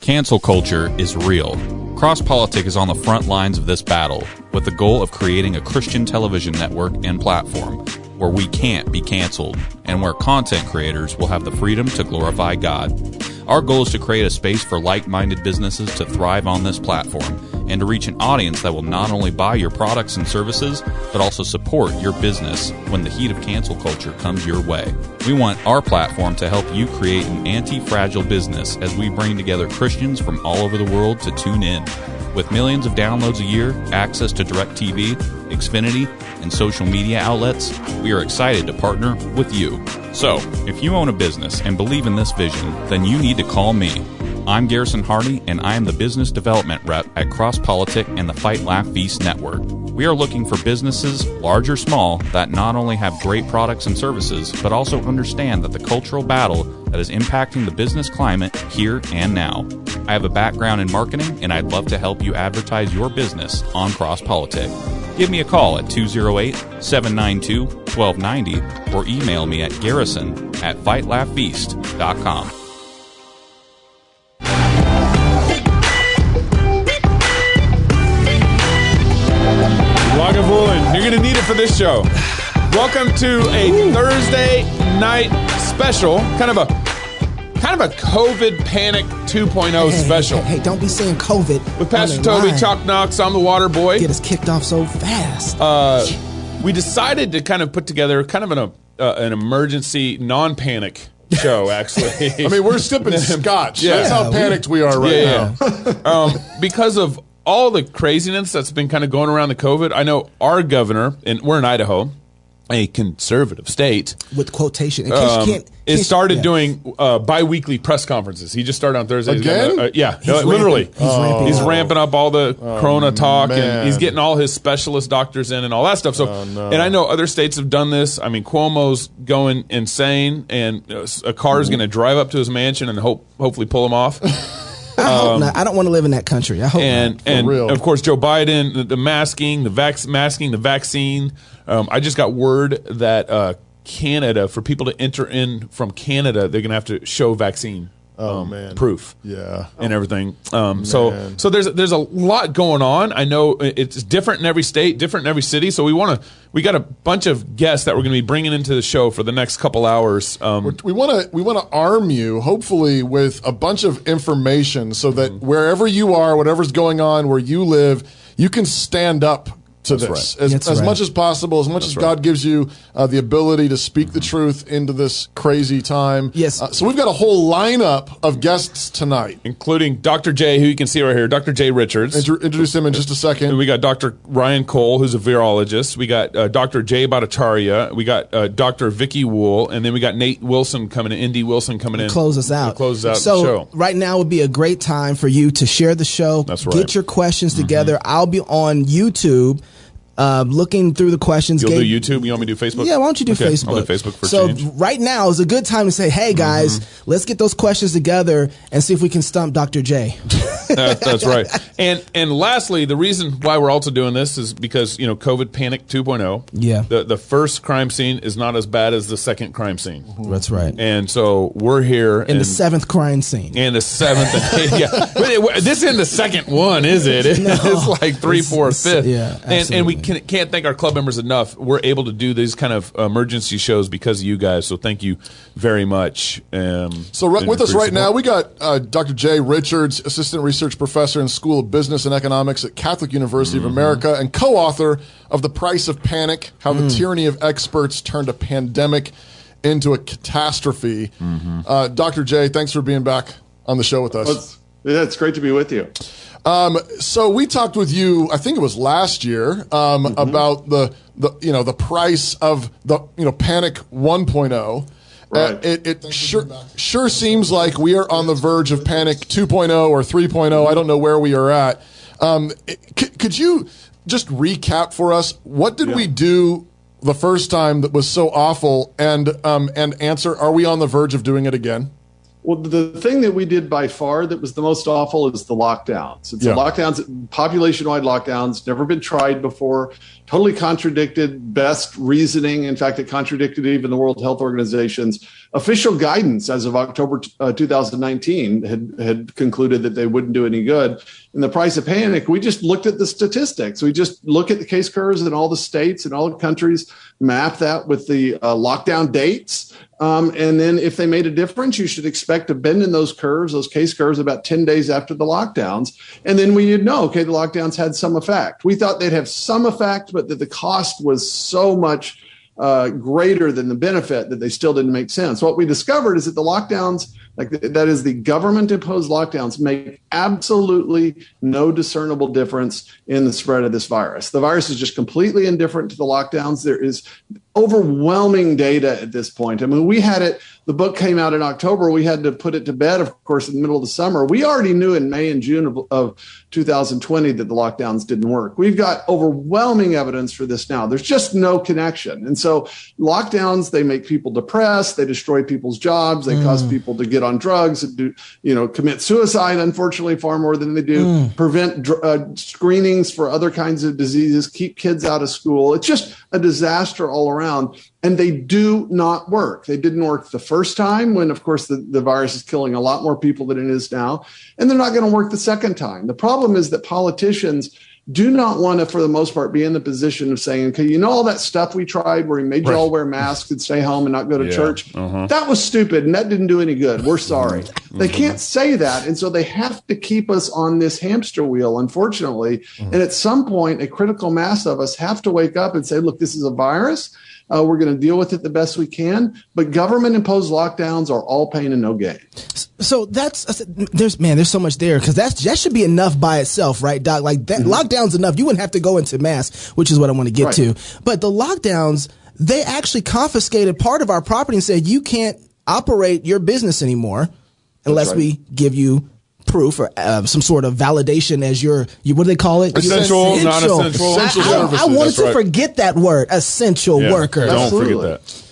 Cancel culture is real. CrossPolitic is on the front lines of this battle with the goal of creating a Christian television network and platform where we can't be canceled and where content creators will have the freedom to glorify God. Our goal is to create a space for like-minded businesses to thrive on this platform and to reach an audience that will not only buy your products and services, but also support your business when the heat of cancel culture comes your way. We want our platform to help you create an anti-fragile business as we bring together Christians from all over the world to tune in. With millions of downloads a year, access to DirecTV, Xfinity, and social media outlets, we are excited to partner with you. So, if you own a business and believe in this vision, then you need to call me. I'm Garrison Hardy, and I am the Business Development Rep at CrossPolitic and the Fight Laugh Feast Network. We are looking for businesses, large or small, that not only have great products and services, but also understand that the cultural battle that is impacting the business climate here and now. I have a background in marketing, and I'd love to help you advertise your business on CrossPolitic. Give me a call at 208-792-1290 or email me at garrison@fightlaughfeast.com. Lagavulin, you're going to need it for this show. Welcome to a Thursday night special, kind of a COVID Panic 2.0 special. Hey, don't be saying COVID. With Pastor Toby, Chalk Knox, I'm the Water Boy. Get us kicked off so fast. We decided to kind of put together kind of an emergency non-panic show, actually. I mean, we're sipping scotch. Yeah. That's how panicked we are right now. Because of all the craziness that's been kind of going around the COVID, I know our governor, and we're in Idaho, a conservative state, with quotation, in case you can't. Started doing bi-weekly press conferences. He just started on Thursday. Again? Literally. He's Ramping ramping up all the Corona talk, man. and he's getting all his specialist doctors in and all that stuff. So, and I know other states have done this. I mean, Cuomo's going insane, and a car is going to drive up to his mansion and hopefully pull him off. I hope not. I don't want to live in that country. I hope not. And real. of course, Joe Biden, the masking, the vaccine. I just got word that Canada, for people to enter in from Canada, they're going to have to show vaccine proof, and everything. So there's a lot going on. I know it's different in every state, different in every city. So we got a bunch of guests that we're going to be bringing into the show for the next couple hours. We want to arm you, hopefully, with a bunch of information so that wherever you are, whatever's going on, where you live, you can stand up to this as much as possible, as much as God gives you the ability to speak the truth into this crazy time. Yes. So we've got a whole lineup of guests tonight, including Dr. J, who you can see right here, Dr. J Richards. Introduce him in just a second. We got Dr. Ryan Cole, who's a virologist. We got Dr. J Bhattacharya. We got Dr. Vicky Wool, and then we got Nate Wilson coming in, Indy Wilson coming in. Close us out. Close out so the show. Right now would be a great time for you to share the show. That's right. Get your questions together. I'll be on YouTube. Looking through the questions. You'll do YouTube? You want me to do Facebook? Yeah, why don't you do Facebook? I'll do Facebook for change. So right now is a good time to say, hey, guys, let's get those questions together and see if we can stump Dr. J. That's right. And lastly, the reason why we're also doing this is because, COVID Panic 2.0. Yeah. The first crime scene is not as bad as the second crime scene. That's right. And so we're here. In the seventh crime scene. And the seventh. This isn't the second one, is it? No, it's like 3, 4, 5th. Yeah, and we can't thank our club members enough. We're able to do these kind of emergency shows because of you guys. So thank you very much. So with us right now, we got Dr. J Richards, Assistant Research Professor in School of Business and Economics at Catholic University of America and co-author of The Price of Panic, How the Tyranny of Experts Turned a Pandemic into a Catastrophe. Dr. J, thanks for being back on the show with us. It's great to be with you. So we talked with you, I think it was last year, about the price of the Panic 1.0. Right. It sure seems like we are on the verge of Panic 2.0 or 3.0. I don't know where we are at. Could you just recap for us what did we do the first time that was so awful, and answer, are we on the verge of doing it again? Well, the thing that we did by far that was the most awful is the lockdowns. It's the lockdowns, population-wide lockdowns, never been tried before, totally contradicted best reasoning. In fact, it contradicted even the World Health Organization's official guidance as of October 2019 had concluded that they wouldn't do any good. In the price of panic, we just looked at the statistics. We just look at the case curves in all the states and all the countries, map that with the lockdown dates. And then if they made a difference, you should expect a bend in those curves, those case curves, about 10 days after the lockdowns. And then we'd know, okay, the lockdowns had some effect. We thought they'd have some effect, but that the cost was so much greater than the benefit that they still didn't make sense. What we discovered is that the lockdowns, that is the government imposed lockdowns, make absolutely no discernible difference in the spread of this virus. The virus is just completely indifferent to the lockdowns. There is overwhelming data at this point. I mean, we had it, the book came out in October. We had to put it to bed, of course, in the middle of the summer. We already knew in May and June of 2020 that the lockdowns didn't work. We've got overwhelming evidence for this now. There's just no connection. And so lockdowns, they make people depressed. They destroy people's jobs. They cause people to get on drugs and commit suicide, unfortunately, far more than they do. Prevent screenings for other kinds of diseases, keep kids out of school. It's just a disaster all around. And they do not work. They didn't work the first time when, of course, the virus is killing a lot more people than it is now. And they're not going to work the second time. The problem is that politicians do not want to, for the most part, be in the position of saying, okay, all that stuff we tried where he made you all wear masks and stay home and not go to church? That was stupid and that didn't do any good. We're sorry. They can't say that. And so they have to keep us on this hamster wheel, unfortunately. And at some point, a critical mass of us have to wake up and say, look, this is a virus. We're going to deal with it the best we can, but government-imposed lockdowns are all pain and no gain. So there's so much there because that should be enough by itself, right, Doc? Like that lockdown's enough. You wouldn't have to go into mass, which is what I want to get to. But the lockdowns, they actually confiscated part of our property and said you can't operate your business anymore unless we give you proof or some sort of validation as your what do they call it? Essential, non-essential. I wanted to forget that word, essential worker. Don't forget that.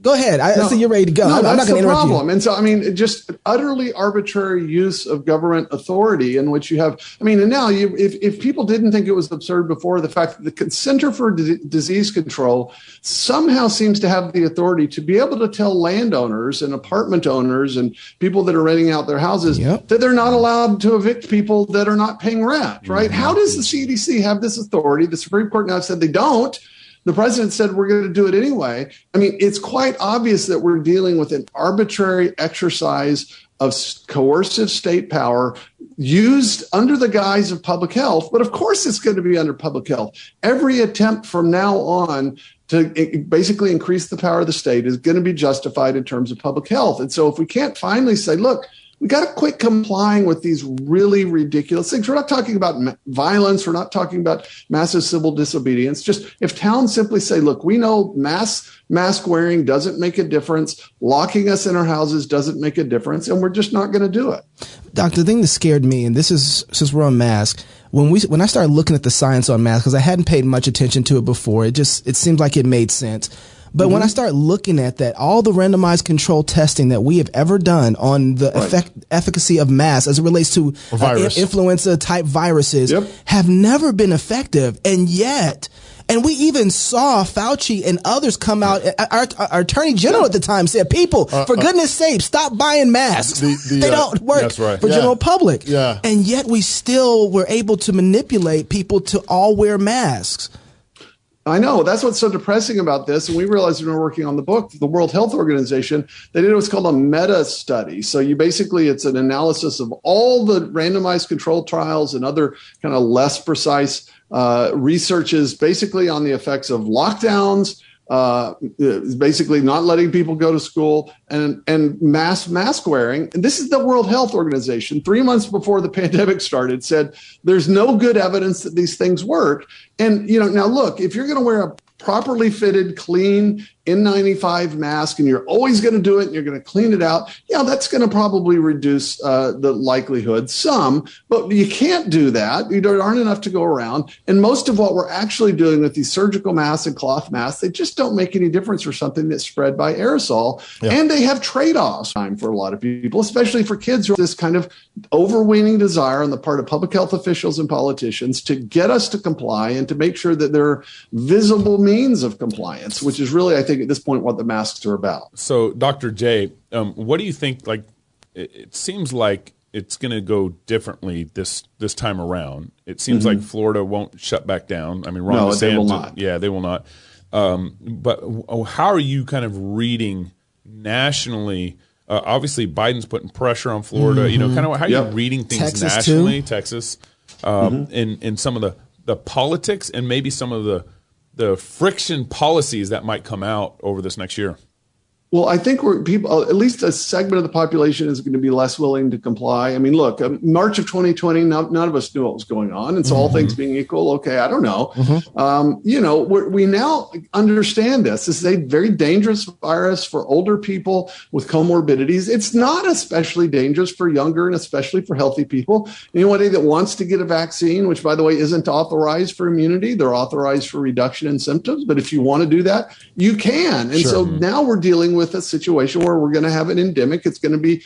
Go ahead. I see you're ready to go. No, I'm not that's going to the interrupt problem. you. And so, I mean, just utterly arbitrary use of government authority in which you have, and now if people didn't think it was absurd before, the fact that the Center for Disease Control somehow seems to have the authority to be able to tell landowners and apartment owners and people that are renting out their houses that they're not allowed to evict people that are not paying rent, right? How does the CDC have this authority? The Supreme Court now said they don't. The president said we're going to do it anyway. I mean, it's quite obvious that we're dealing with an arbitrary exercise of coercive state power used under the guise of public health. But of course, it's going to be under public health. Every attempt from now on to basically increase the power of the state is going to be justified in terms of public health. And so if we can't finally say, look, we got to quit complying with these really ridiculous things. We're not talking about violence. We're not talking about massive civil disobedience. Just if towns simply say, look, we know mask wearing doesn't make a difference. Locking us in our houses doesn't make a difference. And we're just not going to do it. Doctor, the thing that scared me, and this is since we're on masks, when I started looking at the science on masks, because I hadn't paid much attention to it before, it seemed like it made sense. But when I start looking at that, all the randomized control testing that we have ever done on the efficacy of masks as it relates to influenza type viruses have never been effective. And yet, and we even saw Fauci and others come out. Our attorney general at the time said, people, for goodness sake, stop buying masks. They don't work for general public. Yeah. And yet we still were able to manipulate people to all wear masks. I know. That's what's so depressing about this. And we realized when we were working on the book, the World Health Organization, they did what's called a meta study. So it's an analysis of all the randomized controlled trials and other kind of less precise researches, basically on the effects of lockdowns, basically not letting people go to school and mask wearing. And this is the World Health Organization 3 months before the pandemic started said there's no good evidence that these things work. And, now look, if you're going to wear a properly fitted, clean N95 mask and you're always going to do it and you're going to clean it out, that's going to probably reduce the likelihood some, but you can't do that. There aren't enough to go around. And most of what we're actually doing with these surgical masks and cloth masks, they just don't make any difference for something that's spread by aerosol. And they have trade-offs for a lot of people, especially for kids who have this kind of overweening desire on the part of public health officials and politicians to get us to comply and to make sure that there are visible means of compliance, which is really, I think, think at this point what the masks are about. So, Dr. J, what do you think? Like, it seems like it's going to go differently this time around. It seems like Florida won't shut back down. I mean, Ron DeSantis, they will not. Yeah, they will not. But how are you kind of reading nationally? Obviously, Biden's putting pressure on Florida. You know, kind of how are you reading things Texas nationally? too. Texas, in some of the politics and maybe some of the friction policies that might come out over this next year. Well, I think at least a segment of the population is going to be less willing to comply. I mean, look, March of 2020, none of us knew what was going on. And so all things being equal, okay, I don't know. You know, we now understand this. This is a very dangerous virus for older people with comorbidities. It's not especially dangerous for younger and especially for healthy people. Anybody that wants to get a vaccine, which, by the way, isn't authorized for immunity, they're authorized for reduction in symptoms. But if you want to do that, you can. And so now we're dealing with a situation where we're going to have an endemic. It's going to be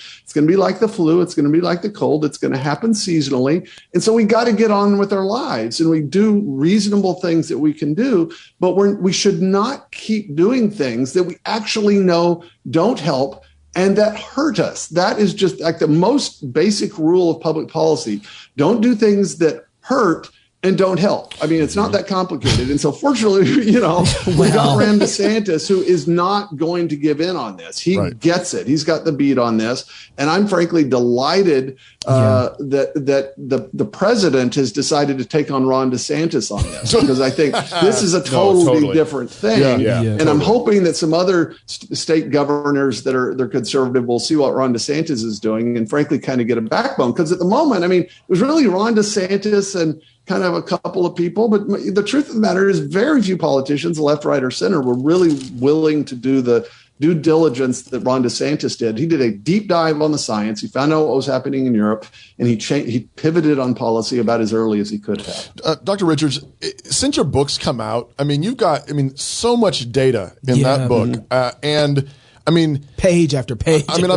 like the flu. It's going to be like the cold. It's going to happen seasonally. And so we got to get on with our lives, and we do reasonable things that we can do, but we should not keep doing things that we actually know don't help and that hurt us. That is just like the most basic rule of public policy. Don't do things that hurt and don't help. I mean, it's not that complicated. And so fortunately, you know, we got Ron DeSantis, who is not going to give in on this. He gets it. He's got the beat on this. And I'm frankly delighted that the president has decided to take on Ron DeSantis on this, because I think this is a totally different thing. And I'm hoping that some other state governors they're conservative will see what Ron DeSantis is doing and frankly kind of get a backbone. Because at the moment, I mean, it was really Ron DeSantis and kind of a couple of people, but the truth of the matter is very few politicians, left, right, or center, were really willing to do the due diligence that Ron DeSantis did. He did a deep dive on the science. He found out what was happening in Europe, and he pivoted on policy about as early as he could have. Dr. Richards, since your book's come out, I mean, you've got, so much data in that book, and I mean, page after page. I mean,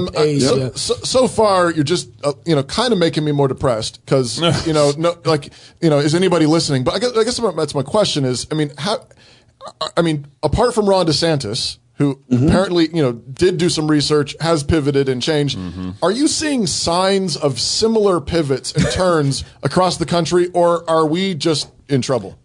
so far you're just kind of making me more depressed because is anybody listening? But I guess that's my question is, apart from Ron DeSantis, who apparently did do some research, has pivoted and changed, are you seeing signs of similar pivots and turns across the country, or are we just in trouble?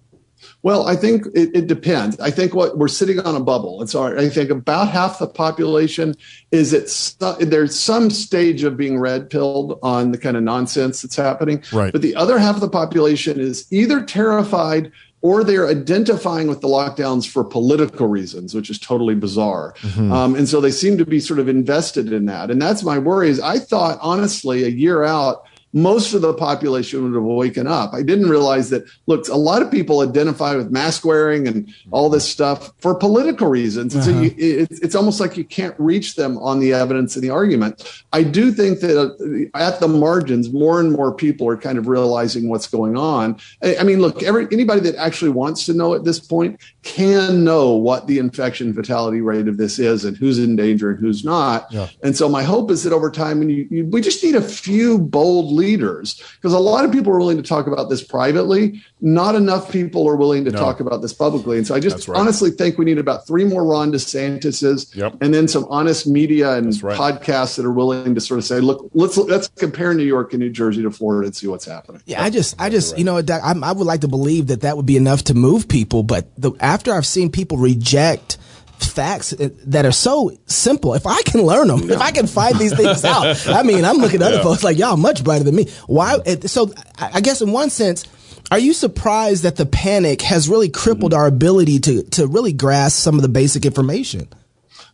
Well, I think it depends. I think we're sitting on a bubble. And so I think about half the population there's some stage of being red pilled on the kind of nonsense that's happening. Right. But the other half of the population is either terrified or they're identifying with the lockdowns for political reasons, which is totally bizarre. And so they seem to be sort of invested in that. And that's my worry is I thought, honestly, a year out, most of the population would have woken up. I didn't realize that, look, a lot of people identify with mask wearing and all this stuff for political reasons. And so it's almost like you can't reach them on the evidence and the argument. I do think that at the margins, more and more people are kind of realizing what's going on. I mean, look, anybody that actually wants to know at this point can know what the infection fatality rate of this is and who's in danger and who's not. Yeah. And so my hope is that over time, we just need a few bold leaders, because a lot of people are willing to talk about this privately. Not enough people are willing to talk about this publicly. And so I just honestly think we need about 3 more Ron DeSantis's and then some honest media and podcasts that are willing to sort of say, look, let's compare New York and New Jersey to Florida and see what's happening. Yeah, I just I would like to believe that would be enough to move people. But after I've seen people reject facts that are so simple, if I can learn them, if I can find these things out, I mean, I'm looking at other folks like, y'all much brighter than me. Why? So I guess in one sense, are you surprised that the panic has really crippled our ability to really grasp some of the basic information?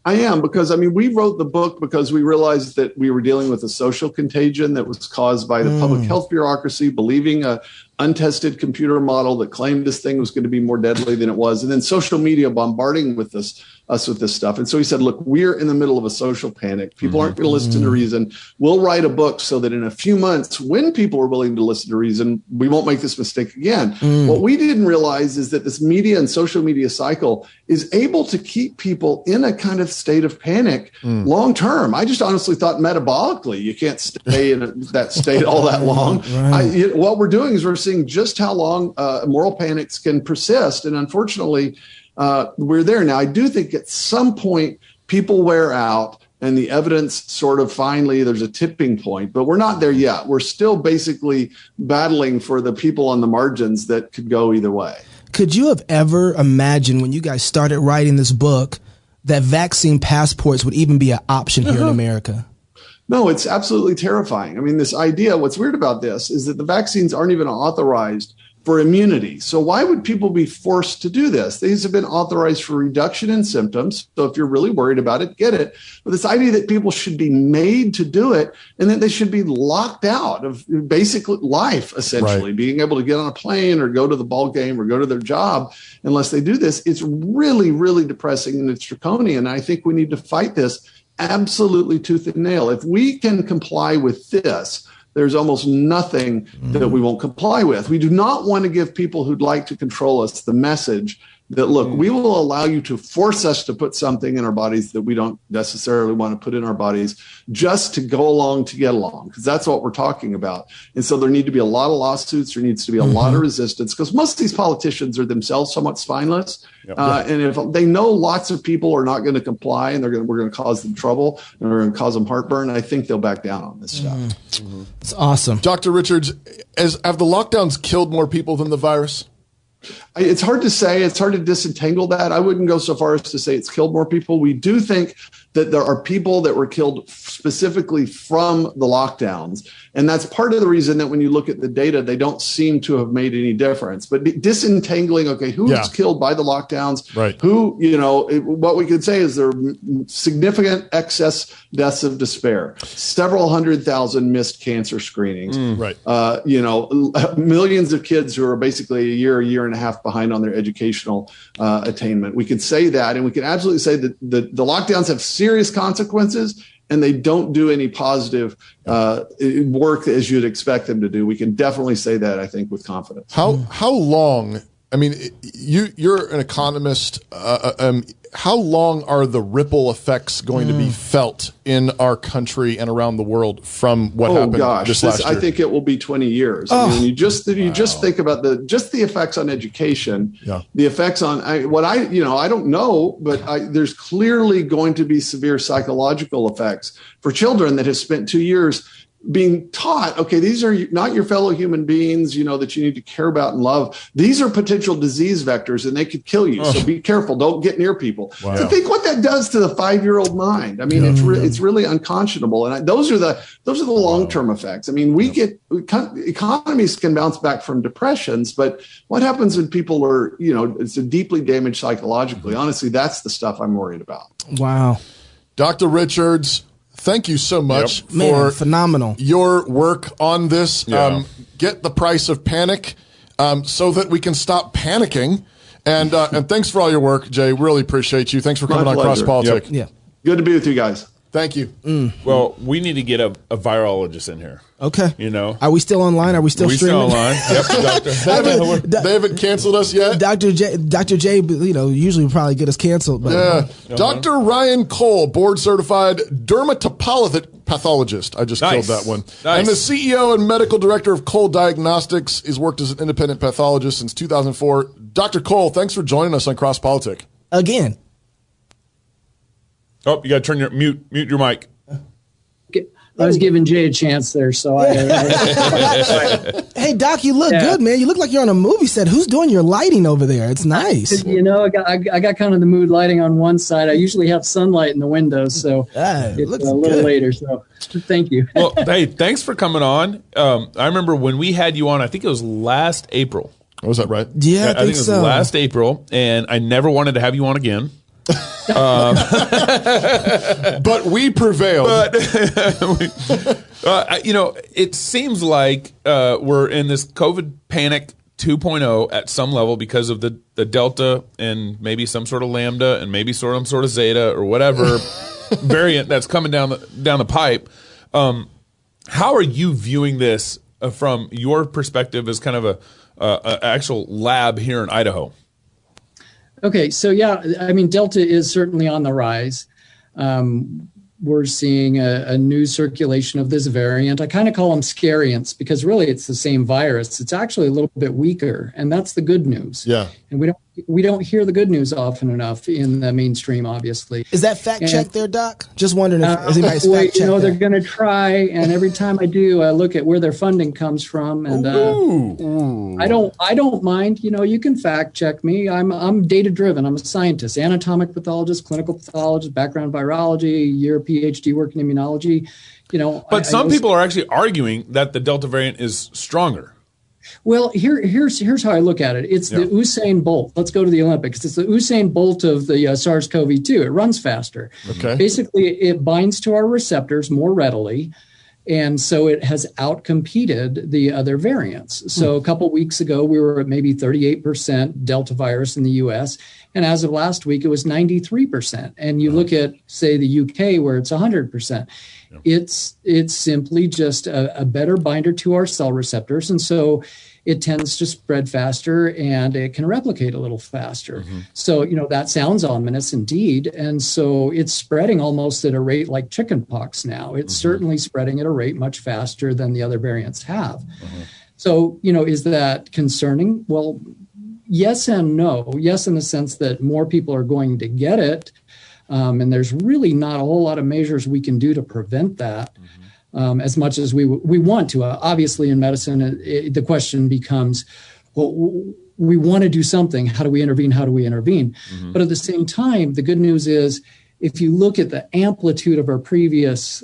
I am, because we wrote the book because we realized that we were dealing with a social contagion that was caused by the public health bureaucracy believing a untested computer model that claimed this thing was going to be more deadly than it was, and then social media bombarding us with this stuff. And so he said, look, we're in the middle of a social panic. People aren't going to listen to reason. We'll write a book so that in a few months, when people are willing to listen to reason, we won't make this mistake again. What we didn't realize is that this media and social media cycle is able to keep people in a kind of state of panic long term. I just honestly thought metabolically, you can't stay in that state all that long. What we're doing is we're seeing just how long moral panics can persist. And unfortunately, we're there. Now, I do think at some point people wear out and the evidence sort of finally, there's a tipping point, but we're not there yet. We're still basically battling for the people on the margins that could go either way. Could you have ever imagined when you guys started writing this book that vaccine passports would even be an option here in America? No, it's absolutely terrifying. I mean, this idea, what's weird about this is that the vaccines aren't even authorized for immunity. So why would people be forced to do this? These have been authorized for reduction in symptoms. So if you're really worried about it, get it. But this idea that people should be made to do it and that they should be locked out of basic life, essentially, right. Being able to get on a plane or go to the ball game or go to their job unless they do this, it's really, really depressing and it's draconian. I think we need to fight this absolutely tooth and nail. If we can comply with this, there's almost nothing that we won't comply with. We do not want to give people who'd like to control us the message that, look, we will allow you to force us to put something in our bodies that we don't necessarily want to put in our bodies just to go along to get along, because that's what we're talking about. And so there need to be a lot of lawsuits. There needs to be a lot of resistance because most of these politicians are themselves somewhat spineless. And if they know lots of people are not going to comply and we're going to cause them trouble and we're going to cause them heartburn, I think they'll back down on this stuff. It's awesome. Dr. Richards, have the lockdowns killed more people than the virus? It's hard to say. It's hard to disentangle that. I wouldn't go so far as to say it's killed more people. We do think that there are people that were killed specifically from the lockdowns. And that's part of the reason that when you look at the data, they don't seem to have made any difference. But disentangling, okay, who was killed by the lockdowns? Right. Who, what we could say is there are significant excess deaths of despair, several 100,000 missed cancer screenings, millions of kids who are basically a year and a half behind on their educational attainment. We could say that, and we can absolutely say that the lockdowns have serious consequences, and they don't do any positive work as you'd expect them to do. We can definitely say that, I think, with confidence. How long? I mean, you're an economist. How long are the ripple effects going to be felt in our country and around the world from what happened this last year? I think it will be 20 years. I mean, you just think about the effects on education, the effects on I don't know, but there's clearly going to be severe psychological effects for children that have spent 2 years being taught, okay, these are not your fellow human beings, that you need to care about and love. These are potential disease vectors and they could kill you. So be careful. Don't get near people. Wow. So think what that does to the 5-year-old mind. I mean, it's really unconscionable. And those are the long-term effects. I mean, economies can bounce back from depressions, but what happens when people are, it's deeply damaged psychologically? Honestly, that's the stuff I'm worried about. Wow. Dr. Richards, thank you so much for phenomenal your work on this. Get the price of panic so that we can stop panicking. And thanks for all your work, Jay. Really appreciate you. Thanks for coming on Cross Politics. Yeah, good to be with you guys. Thank you. Well, we need to get a virologist in here. Okay. Are we still online? Are we still streaming? Still online? Yep. They haven't canceled us yet. Dr. J, usually would probably get us canceled. But Dr. Ryan Cole, board certified dermatopathologist. I just killed that one. Nice. And the CEO and medical director of Cole Diagnostics. He's worked as an independent pathologist since 2004. Dr. Cole, thanks for joining us on Cross Politic. Again. Oh, you got to turn your mute your mic. I was giving Jay a chance there, so Hey, Doc, you look good, man. You look like you're on a movie set. Who's doing your lighting over there? It's nice. I got kind of the mood lighting on one side. I usually have sunlight in the windows, so it's a little good later. So thank you. Well, hey, thanks for coming on. I remember when we had you on, I think it was last April. Oh, was that right? Yeah, I think it was last April, and I never wanted to have you on again. But we prevailed. It seems like we're in this COVID panic 2.0 at some level because of the Delta and maybe some sort of Lambda and maybe some sort of Zeta or whatever variant that's coming down the pipe. How are you viewing this from your perspective as kind of a actual lab here in Idaho? Okay, so Delta is certainly on the rise. We're seeing a new circulation of this variant. I kind of call them scariants because really it's the same virus. It's actually a little bit weaker, and that's the good news. Yeah. And we don't we don't hear the good news often enough in the mainstream, obviously. Is that fact check there, Doc? Just wondering if anybody's fact check. They're going to try, and every time I do, I look at where their funding comes from, and I don't mind. You can fact check me. I'm data driven. I'm a scientist, anatomic pathologist, clinical pathologist, background virology, year PhD work in immunology. But some people are actually arguing that the Delta variant is stronger. Well, here's how I look at it. It's the Usain Bolt. Let's go to the Olympics. It's the Usain Bolt of the SARS-CoV-2. It runs faster. Okay. Basically, it binds to our receptors more readily, and so it has outcompeted the other variants. So a couple weeks ago, we were at maybe 38% Delta virus in the U.S., and as of last week, it was 93%. And you look at, say, the UK, where it's 100%. It's simply just a better binder to our cell receptors, and so it tends to spread faster and it can replicate a little faster. So that sounds ominous indeed, and so it's spreading almost at a rate like chickenpox now. It's certainly spreading at a rate much faster than the other variants have. So is that concerning? Well, yes and no. Yes, in the sense that more people are going to get it. And there's really not a whole lot of measures we can do to prevent that as much as we want to. Obviously, in medicine, the question becomes, well, we want to do something. How do we intervene? How do we intervene? But at the same time, the good news is if you look at the amplitude of our previous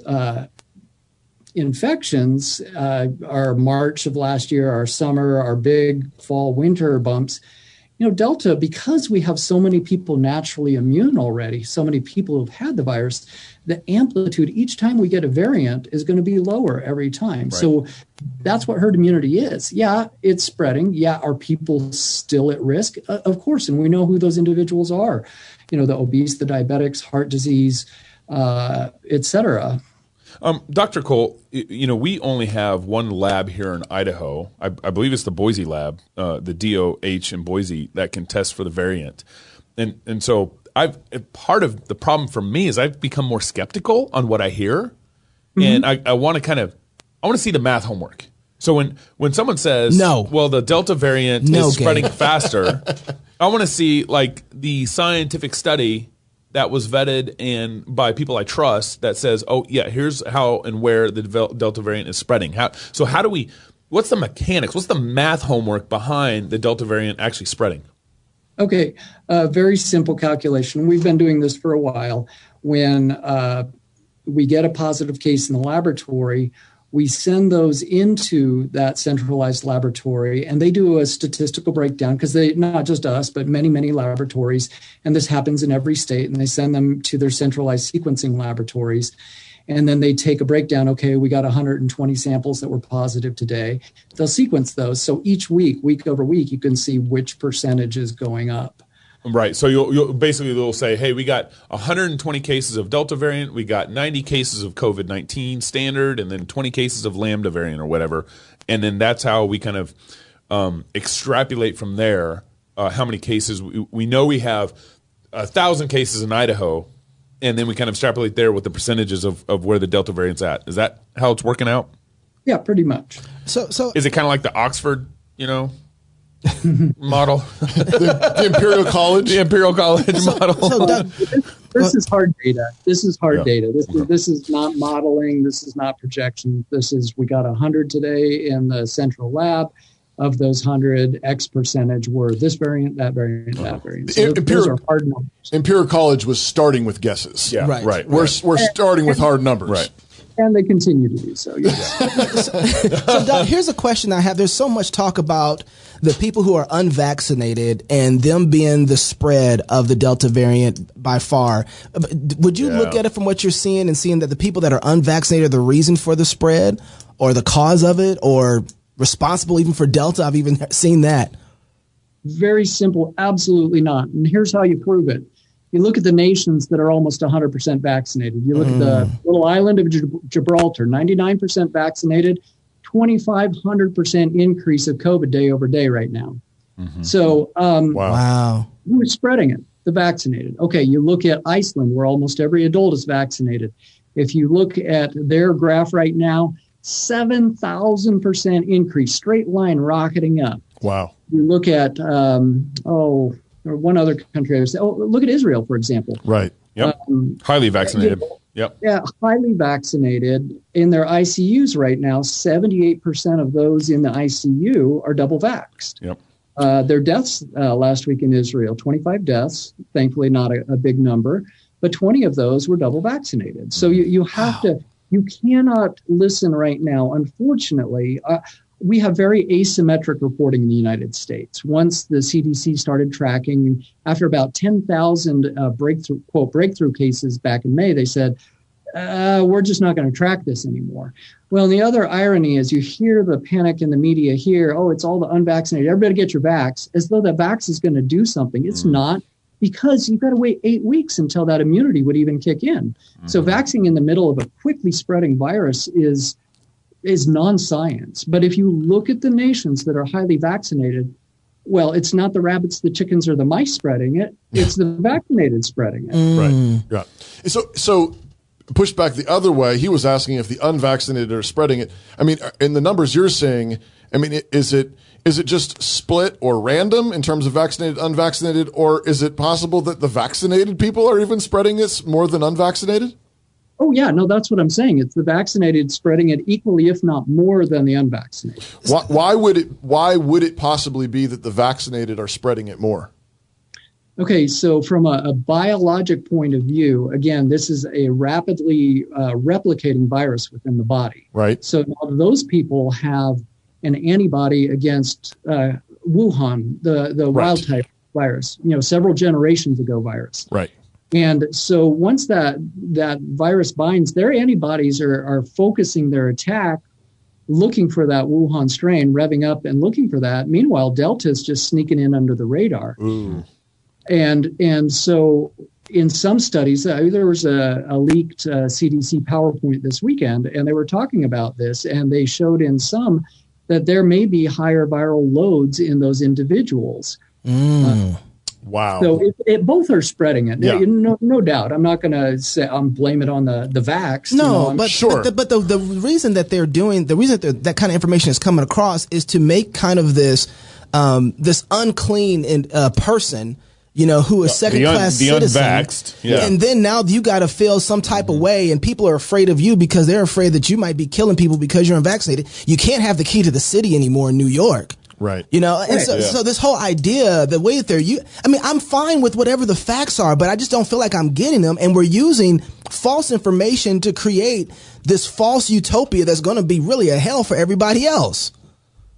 infections, our March of last year, our summer, our big fall, winter bumps, Delta, because we have so many people naturally immune already, so many people who've had the virus, the amplitude each time we get a variant is going to be lower every time. Right. So that's what herd immunity is. Yeah, it's spreading. Yeah, are people still at risk? Of course, and we know who those individuals are. The obese, the diabetics, heart disease, et cetera. Dr. Cole, we only have one lab here in Idaho. I believe it's the Boise lab, the DOH in Boise, that can test for the variant. And so part of the problem for me is I've become more skeptical on what I hear. And I want to see the math homework. So when someone says, the Delta variant is spreading faster, I want to see the scientific study that was vetted and by people I trust that says, here's how and where the Delta variant is spreading. What's the mechanics? What's the math homework behind the Delta variant actually spreading? Okay, very simple calculation. We've been doing this for a while. When we get a positive case in the laboratory, we send those into that centralized laboratory, and they do a statistical breakdown because not just us, but many, many laboratories, and this happens in every state, and they send them to their centralized sequencing laboratories. And then they take a breakdown. Okay, we got 120 samples that were positive today. They'll sequence those. So each week over week, you can see which percentage is going up. Right. So you'll say, hey, we got 120 cases of Delta variant, we got 90 cases of COVID-19 standard, and then 20 cases of Lambda variant or whatever. And then that's how we kind of extrapolate from there how many cases. We know we have 1,000 cases in Idaho, and then we kind of extrapolate there with the percentages of where the Delta variant's at. Is that how it's working out? Yeah, pretty much. So is it kind of like the Oxford, model? the Imperial College? The Imperial College model. This is hard data. This is hard data. This is not modeling. This is not projection. We got 100 today in the central lab. Of those 100, X percentage were this variant, that variant, that variant. So those are hard numbers. Imperial College was starting with guesses. Yeah, right. We're starting with hard numbers. Right. And they continue to do so, yes. So, Doc, here's a question I have. There's so much talk about the people who are unvaccinated and them being the spread of the Delta variant by far. Would you look at it from what you're seeing and seeing that the people that are unvaccinated are the reason for the spread or the cause of it or responsible even for Delta? I've even seen that. Very simple. Absolutely not. And here's how you prove it. You look at the nations that are almost 100% vaccinated. You look at the little island of Gibraltar, 99% vaccinated, 2,500% increase of COVID day over day right now. So wow. Who's spreading it? The vaccinated. Okay, you look at Iceland, where almost every adult is vaccinated. If you look at their graph right now, 7,000% increase, straight line rocketing up. Wow. You look at, or one other country I would say, look at Israel, for example. Right. Yep. Highly vaccinated. Yep. Yeah, highly vaccinated. In their ICUs right now, 78% of those in the ICU are double vaxxed. Yep. Their deaths last week in Israel, 25 deaths, thankfully not a big number, but 20 of those were double vaccinated. So you have to, you cannot listen right now. Unfortunately, we have very asymmetric reporting in the United States. Once the CDC started tracking, after about 10,000 breakthrough cases back in May, they said, we're just not going to track this anymore. Well, and the other irony is you hear the panic in the media here, it's all the unvaccinated. Everybody get your vax, as though the vax is going to do something. It's not, because you've got to wait 8 weeks until that immunity would even kick in. So vaxing in the middle of a quickly spreading virus is non-science. But if you look at the nations that are highly vaccinated, well, it's not the rabbits, the chickens, or the mice spreading it. It's the vaccinated spreading it. Right. Yeah. So push back the other way. He was asking if the unvaccinated are spreading it. I mean, in the numbers you're seeing, I mean, is it just split or random in terms of vaccinated, unvaccinated, or is it possible that the vaccinated people are even spreading this more than unvaccinated? Oh, yeah. No, that's what I'm saying. It's the vaccinated spreading it equally, if not more, than the unvaccinated. Why would it possibly be that the vaccinated are spreading it more? Okay, so from a biologic point of view, again, this is a rapidly replicating virus within the body. Right. So now those people have an antibody against Wuhan, the wild type virus, several generations ago virus. Right. And so once that virus binds, their antibodies are focusing their attack, looking for that Wuhan strain, revving up and looking for that. Meanwhile, Delta is just sneaking in under the radar. Ooh. And so in some studies, there was a leaked CDC PowerPoint this weekend, and they were talking about this, and they showed in some that there may be higher viral loads in those individuals. Wow. So both are spreading it. Yeah. No doubt. I'm not going to say blame it on the vax. No, but sure. But the reason that they're doing, the reason that kind of information is coming across is to make kind of this unclean person, who is second-class citizen. Unvaxxed. Yeah. And then now you got to feel some type of way, and people are afraid of you because they're afraid that you might be killing people because you're unvaccinated. You can't have the key to the city anymore in New York. Right. And so this whole idea, the way that I'm fine with whatever the facts are, but I just don't feel like I'm getting them. And we're using false information to create this false utopia that's going to be really a hell for everybody else.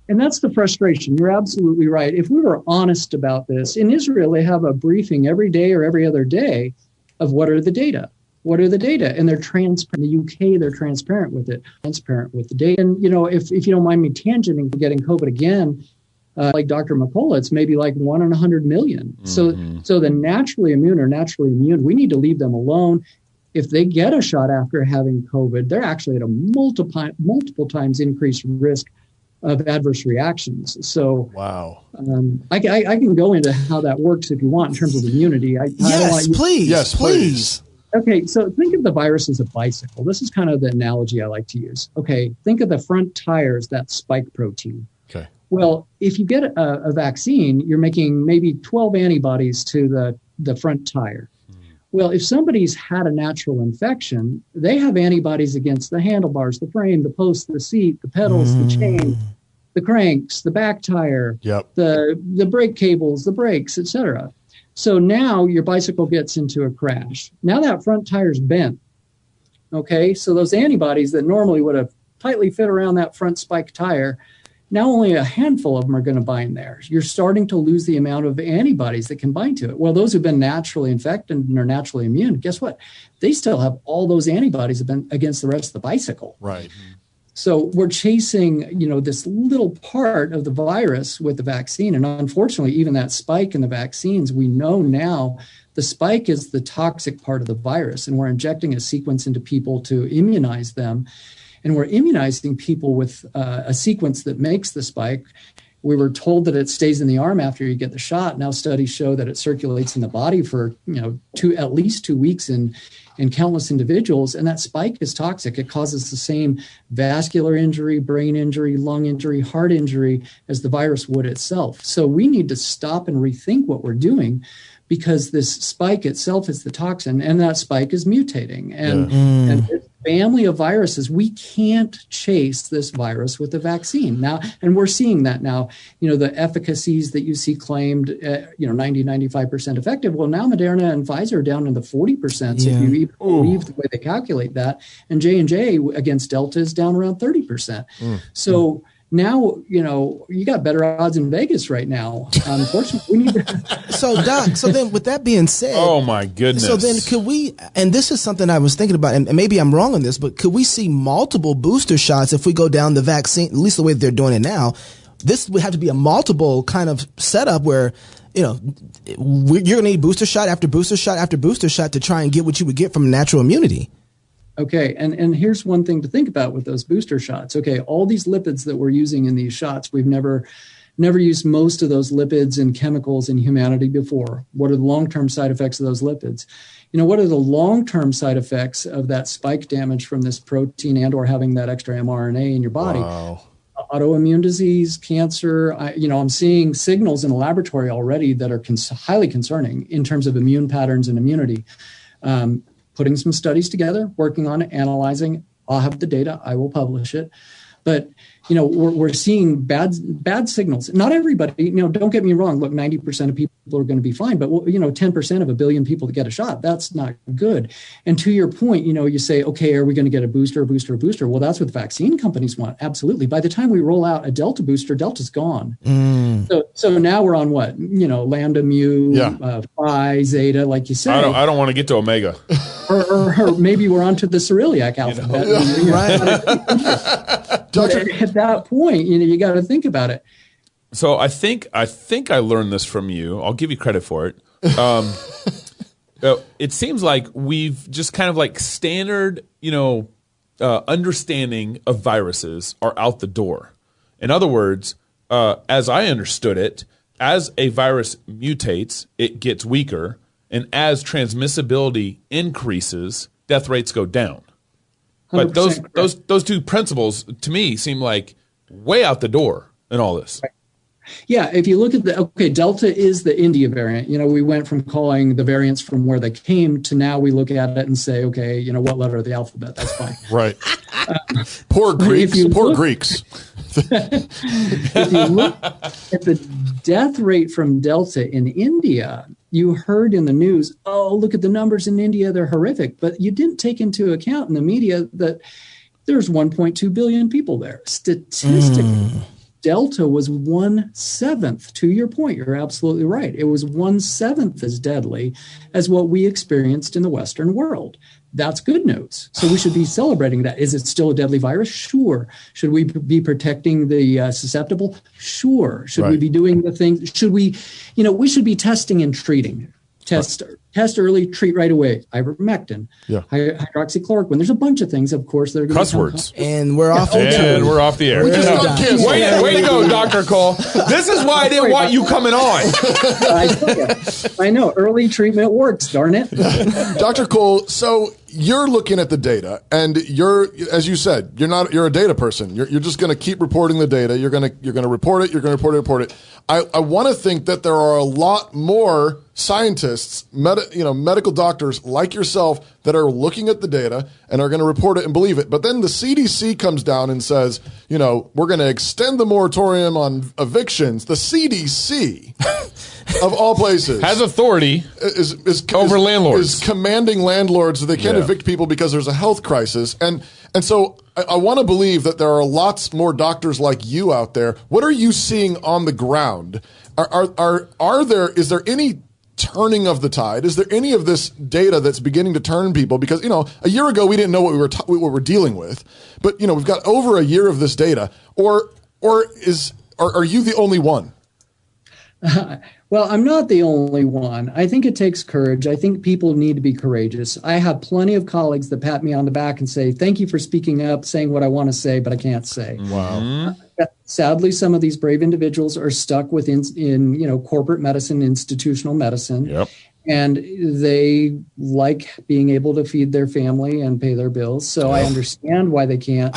And that's the frustration. You're absolutely right. If we were honest about this, in Israel, they have a briefing every day or every other day of what are the data. What are the data? And they're transparent. In the UK, they're transparent with it, transparent with the data. And, if you don't mind me tangenting getting COVID again, like Dr. McCullough, it's maybe like 1 in 100 million. Mm-hmm. So the naturally immune or naturally immune, we need to leave them alone. If they get a shot after having COVID, they're actually at a multiple times increased risk of adverse reactions. So wow. I can go into how that works if you want in terms of immunity. Please. Okay, so think of the virus as a bicycle. This is kind of the analogy I like to use. Okay, think of the front tires, that spike protein. Okay. Well, if you get a vaccine, you're making maybe 12 antibodies to the front tire. Well, if somebody's had a natural infection, they have antibodies against the handlebars, the frame, the post, the seat, the pedals, the chain, the cranks, the back tire, the brake cables, the brakes, etc. So now your bicycle gets into a crash. Now that front tire's bent. Okay, so those antibodies that normally would have tightly fit around that front spike tire, now only a handful of them are going to bind there. You're starting to lose the amount of antibodies that can bind to it. Well, those who've been naturally infected and are naturally immune, guess what? They still have all those antibodies against the rest of the bicycle. Right. So we're chasing, this little part of the virus with the vaccine. And unfortunately, even that spike in the vaccines, we know now the spike is the toxic part of the virus. And we're injecting a sequence into people to immunize them. And we're immunizing people with a sequence that makes the spike. We were told that it stays in the arm after you get the shot. Now studies show that it circulates in the body for at least 2 weeks in in countless individuals. And that spike is toxic. It causes the same vascular injury, brain injury, lung injury, heart injury as the virus would itself. So we need to stop and rethink what we're doing, because this spike itself is the toxin, and that spike is mutating. And this family of viruses, we can't chase this virus with a vaccine now. And we're seeing that now. The efficacies that you see claimed, 90, 95% effective. Well, now Moderna and Pfizer are down in the 40%. So if you even believe the way they calculate that. And J&J against Delta is down around 30%. So now, you got better odds in Vegas right now. Unfortunately, we need to. So, Doc, then with that being said. Oh, my goodness. So then could we, and this is something I was thinking about, and maybe I'm wrong on this, but could we see multiple booster shots if we go down the vaccine, at least the way they're doing it now? This would have to be a multiple kind of setup where, you're going to need booster shot after booster shot after booster shot to try and get what you would get from natural immunity. Okay, and here's one thing to think about with those booster shots. Okay, all these lipids that we're using in these shots, we've never used most of those lipids and chemicals in humanity before. What are the long-term side effects of those lipids? What are the long-term side effects of that spike damage from this protein and or having that extra mRNA in your body? Wow. Autoimmune disease, cancer. I'm seeing signals in the laboratory already that are highly concerning in terms of immune patterns and immunity. Putting some studies together, working on it, analyzing. I'll have the data. I will publish it. But, we're seeing bad signals. Not everybody, don't get me wrong. Look, 90% of people are going to be fine. But, 10% of a billion people to get a shot, that's not good. And to your point, you say, okay, are we going to get a booster? Well, that's what the vaccine companies want. Absolutely. By the time we roll out a Delta booster, Delta's gone. So now we're on what? Lambda, Mu, Phi, Zeta, like you said. I don't want to get to Omega. or maybe we're onto the Cyrillic alphabet. Right. But at that point, you got to think about it. So I think I learned this from you. I'll give you credit for it. It seems like we've just kind of like standard, understanding of viruses are out the door. In other words, as I understood it, as a virus mutates, it gets weaker, and as transmissibility increases, death rates go down. But those two principles to me seem like way out the door in all this. Right. Yeah, if you look at Delta is the India variant. We went from calling the variants from where they came to now we look at it and say, okay, what letter of the alphabet? That's fine. Right. Poor Greeks. If you look at the death rate from Delta in India, you heard in the news, oh, look at the numbers in India, they're horrific. But you didn't take into account in the media that there's 1.2 billion people there. Statistically, Delta was 1/7. To your point, you're absolutely right. It was 1/7 as deadly as what we experienced in the Western world. That's good news. So we should be celebrating that. Is it still a deadly virus? Sure. Should we be protecting the susceptible? Sure. Should we be doing the things? Should we, we should be testing and treating. Test early, treat right away. Ivermectin, hydroxychloroquine. There's a bunch of things, of course, that are going to cuss words. And we're off. And we're off the air. We just got canceled. Way to go, Dr. Cole. This is why I didn't want you coming on. I know. Early treatment works, darn it. Dr. Cole, so you're looking at the data, and as you said, you're a data person. You're just going to keep reporting the data. You're going to report it. You're going to report it. I want to think that there are a lot more scientists, medical doctors like yourself that are looking at the data and are going to report it and believe it. But then the CDC comes down and says, we're going to extend the moratorium on evictions. The CDC, of all places, has authority over landlords. Is commanding landlords that they can't evict people because there's a health crisis. And so I want to believe that there are lots more doctors like you out there. What are you seeing on the ground? Is there any turning of the tide? Is there any of this data that's beginning to turn people? Because, a year ago we didn't know what we were dealing with, but we've got over a year of this data. Or are you the only one? Well, I'm not the only one. I think it takes courage. I think people need to be courageous. I have plenty of colleagues that pat me on the back and say, thank you for speaking up, saying what I want to say, but I can't say. Wow. Sadly, some of these brave individuals are stuck within corporate medicine, institutional medicine. Yep. And they like being able to feed their family and pay their bills. So I understand why they can't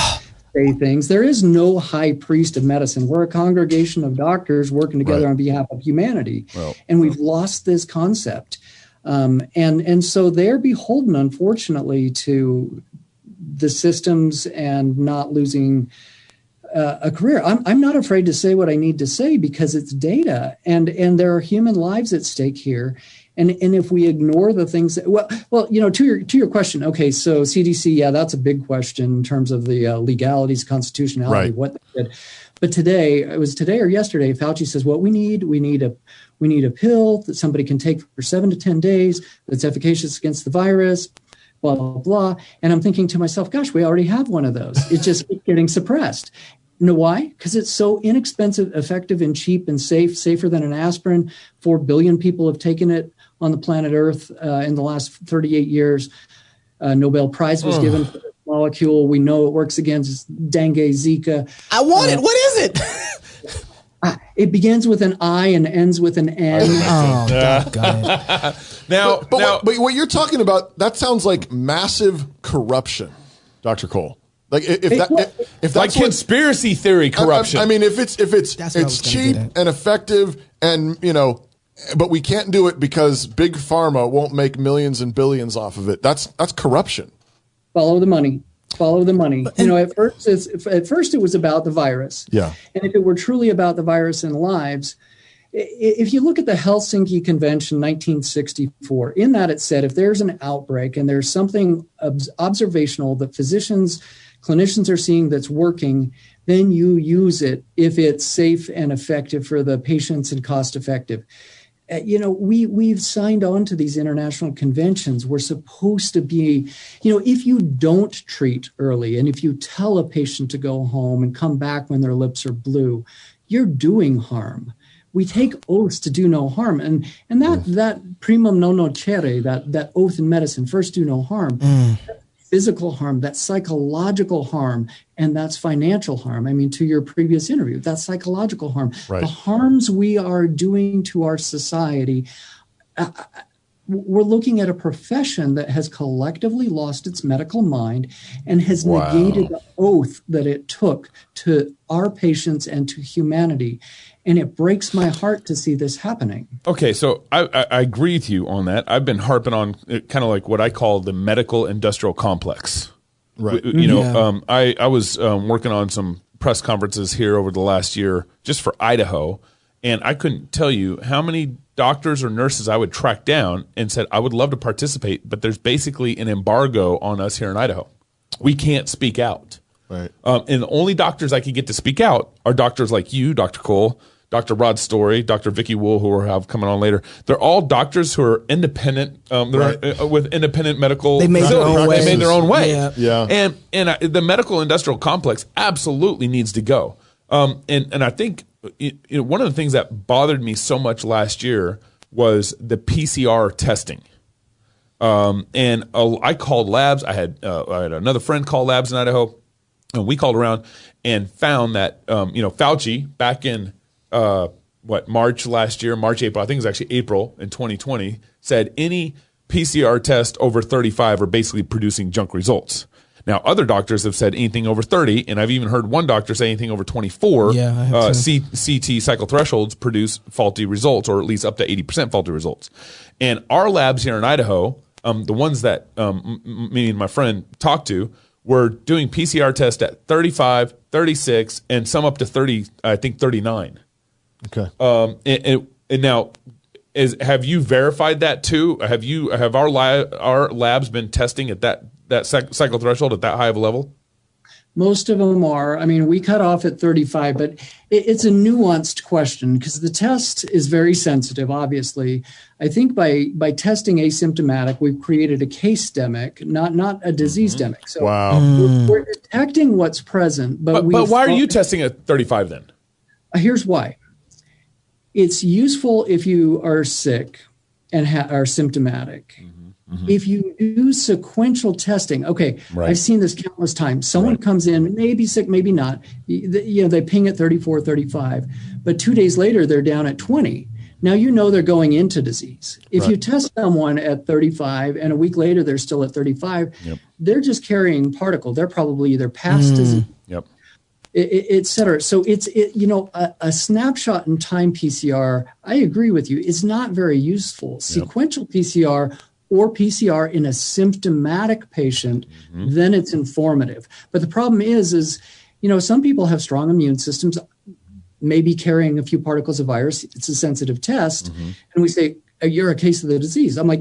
say things. There is no high priest of medicine. We're a congregation of doctors working together on behalf of humanity. And we've lost this concept. And so they're beholden, unfortunately, to the systems and not losing a career. I'm not afraid to say what I need to say because it's data and there are human lives at stake here. And if we ignore the things that, well, to your question, okay, so CDC, that's a big question in terms of the legalities, constitutionality, what they did. But it was today or yesterday, Fauci says, what we need a pill that somebody can take for 7 to 10 days that's efficacious against the virus, blah, blah, blah. And I'm thinking to myself, gosh, we already have one of those. It's just getting suppressed. You know why? Because it's so inexpensive, effective, and cheap and safer than an aspirin. 4 billion people have taken it on the planet Earth in the last 38 years. Nobel Prize was given for this molecule. We know it works against dengue, Zika. I want it. What is it? It begins with an I and ends with an N. Oh, God. But what you're talking about, that sounds like massive corruption, Dr. Cole. Like if that's like conspiracy theory corruption. I mean, if it's cheap and effective, and but we can't do it because big pharma won't make millions and billions off of it. That's corruption. Follow the money. At first it was about the virus. Yeah. And if it were truly about the virus and lives, if you look at the Helsinki Convention 1964, in that it said if there's an outbreak and there's something observational that clinicians are seeing that's working, then you use it if it's safe and effective for the patients and cost effective. We've signed on to these international conventions. We're supposed to be, if you don't treat early and if you tell a patient to go home and come back when their lips are blue, you're doing harm. We take oaths to do no harm. And that primum non nocere, that oath in medicine, first do no harm, physical harm, that's psychological harm, and that's financial harm. I mean, to your previous interview, that's psychological harm. Right. The harms we are doing to our society, we're looking at a profession that has collectively lost its medical mind and has negated the oath that it took to our patients and to humanity. And it breaks my heart to see this happening. Okay, so I agree with you on that. I've been harping on kind of like what I call the medical industrial complex. Right. I was working on some press conferences here over the last year just for Idaho, and I couldn't tell you how many doctors or nurses I would track down and said, I would love to participate, but there's basically an embargo on us here in Idaho. We can't speak out. Right. And the only doctors I could get to speak out are doctors like you, Dr. Cole, Dr. Rod Story, Dr. Vicky Wool, who we'll have coming on later. They're all doctors who are independent. With independent medical. They made their own way. They made their own way. Yeah. And the medical industrial complex absolutely needs to go. And I think one of the things that bothered me so much last year was the PCR testing. And I called labs. I had another friend call labs in Idaho, and we called around and found that Fauci back in March last year, April, I think it was actually April in 2020, said any PCR test over 35 are basically producing junk results. Now, other doctors have said anything over 30, and I've even heard one doctor say anything over 24. Yeah, I have CT cycle thresholds produce faulty results, or at least up to 80% faulty results. And our labs here in Idaho, the ones that me and my friend talked to, were doing PCR tests at 35, 36, and some up to 30, I think 39. Okay. And now, have you verified that too? Have our labs been testing at that cycle threshold at that high of a level? Most of them are. I mean, we cut off at 35, but it's a nuanced question because the test is very sensitive, obviously. I think by testing asymptomatic, we've created a case-demic, not a disease-demic. So we're detecting what's present. But why are you testing at 35 then? Here's why. It's useful if you are sick and are symptomatic. If you do sequential testing, okay, I've seen this countless times. Someone comes in, maybe sick, maybe not. They ping at 34, 35, but 2 days later they're down at 20. Now you know they're going into disease. If you test someone at 35 and a week later they're still at 35, they're just carrying particle. They're probably either past disease, et cetera. So a snapshot in time PCR, I agree with you, is not very useful. Sequential PCR or PCR in a symptomatic patient, then it's informative. But the problem is some people have strong immune systems, maybe carrying a few particles of virus. It's a sensitive test. And we say, you're a case of the disease. I'm like,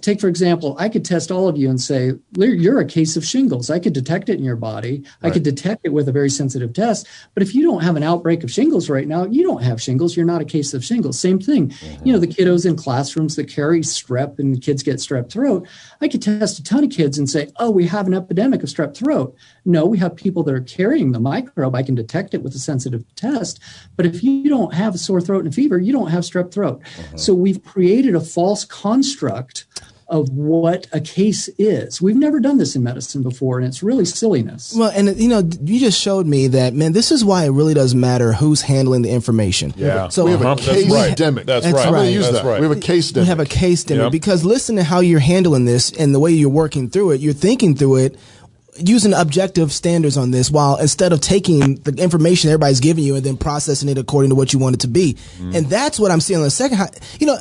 take for example, I could test all of you and say, you're a case of shingles. I could detect it in your body. I could detect it with a very sensitive test. But if you don't have an outbreak of shingles right now, you don't have shingles. You're not a case of shingles. Same thing. The kiddos in classrooms that carry strep and kids get strep throat. I could test a ton of kids and say, oh, we have an epidemic of strep throat. No, we have people that are carrying the microbe. I can detect it with a sensitive test. But if you don't have a sore throat and a fever, you don't have strep throat. So we've created a false construct of what a case is. We've never done this in medicine before, and it's really silliness. Well, and you just showed me that, man, this is why it really does matter who's handling the information. Yeah. So we have a case demic. That's right. I'm going to use that. Right. We have a case demic. We have a case demic because listen to how you're handling this and the way you're working through it. You're thinking through it using objective standards on this, while instead of taking the information everybody's giving you and then processing it according to what you want it to be. And that's what I'm seeing on the second.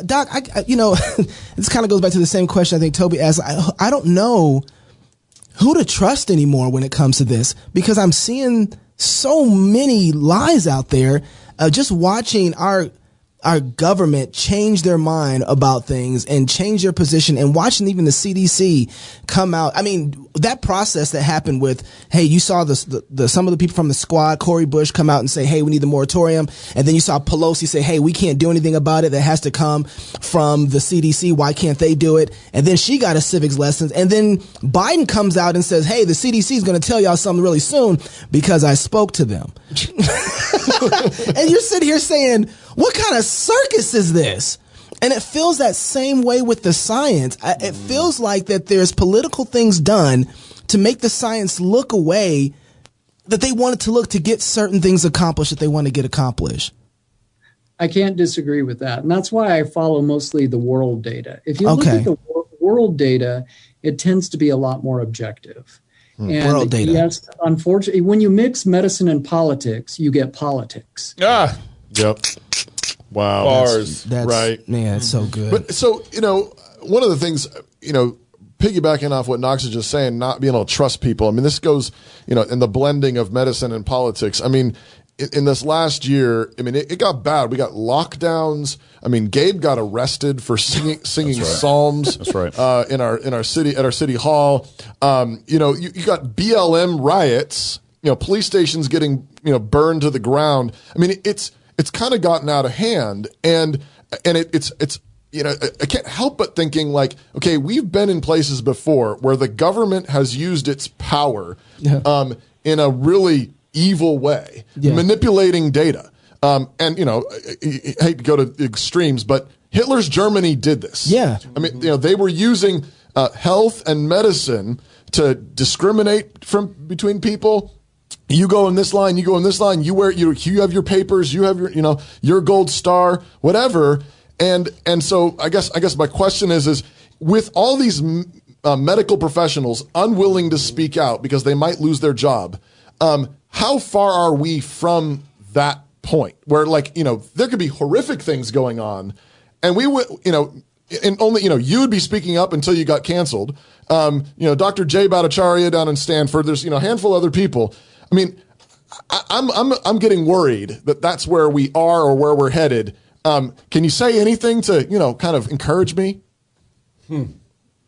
Doc, this kind of goes back to the same question I think Toby asked. I don't know who to trust anymore when it comes to this, because I'm seeing so many lies out there. Just watching our government change their mind about things and change their position, and watching even the CDC come out. I mean, that process that happened with, hey, you saw some of the people from the squad, Cori Bush, come out and say, hey, we need the moratorium. And then you saw Pelosi say, hey, we can't do anything about it. That has to come from the CDC. Why can't they do it? And then she got a civics lesson. And then Biden comes out and says, hey, the CDC is going to tell y'all something really soon because I spoke to them. And you're sitting here saying, what kind of circus is this? And it feels that same way with the science. It feels like that there's political things done to make the science look a way that they want it to look to get certain things accomplished that they want to get accomplished. I can't disagree with that. And that's why I follow mostly the world data. If you look at the world data, it tends to be a lot more objective. And world data. Yes, unfortunately, when you mix medicine and politics, you get politics. Yep. Wow. Bars. That's right. Man, it's so good. But so, one of the things, piggybacking off what Knox is just saying, not being able to trust people. I mean, this goes, in the blending of medicine and politics. I mean, in this last year, I mean, it got bad. We got lockdowns. I mean, Gabe got arrested for singing psalms. That's right. In our city hall. You got BLM riots. Police stations getting burned to the ground. I mean, it's kind of gotten out of hand, and it's I can't help but thinking like, okay, we've been in places before where the government has used its power in a really evil way, manipulating data. And I hate to go to extremes, but Hitler's Germany did this. Yeah. I mean, they were using health and medicine to discriminate between people. You go in this line, you go in this line, you have your papers, you have your gold star, whatever. And so I guess my question is with all these medical professionals unwilling to speak out because they might lose their job, how far are we from that point where there could be horrific things going on, and we would, and only, you would be speaking up until you got canceled. Dr. J. Bhattacharya down in Stanford, there's, a handful of other people. I mean, I'm getting worried that that's where we are or where we're headed. Can you say anything to, kind of encourage me?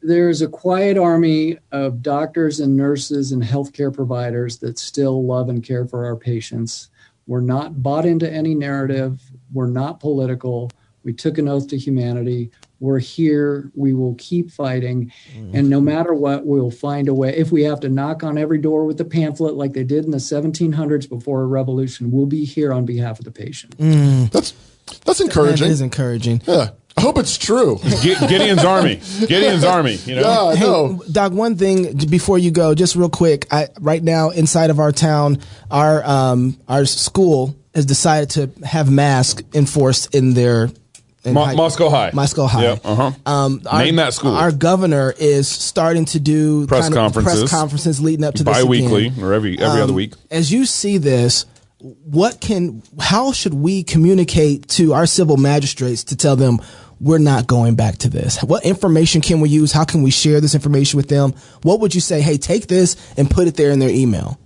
There's a quiet army of doctors and nurses and healthcare providers that still love and care for our patients. We're not bought into any narrative. We're not political. We took an oath to humanity. We're here. We will keep fighting. And no matter what, we'll find a way. If we have to knock on every door with a pamphlet like they did in the 1700s before a revolution, we'll be here on behalf of the patient. That's encouraging. That is encouraging. Yeah. I hope it's true. Gideon's army. Yeah, Hey, Doc, one thing before you go, just real quick. Right now, inside of our town, our school has decided to have masks enforced in their Moscow High. Moscow High. Yep. Name that school. Our governor is starting to do press conferences leading up to this bi-weekly or every other week. As you see this, how should we communicate to our civil magistrates to tell them we're not going back to this? What information can we use? How can we share this information with them? What would you say? Hey, take this and put it there in their email.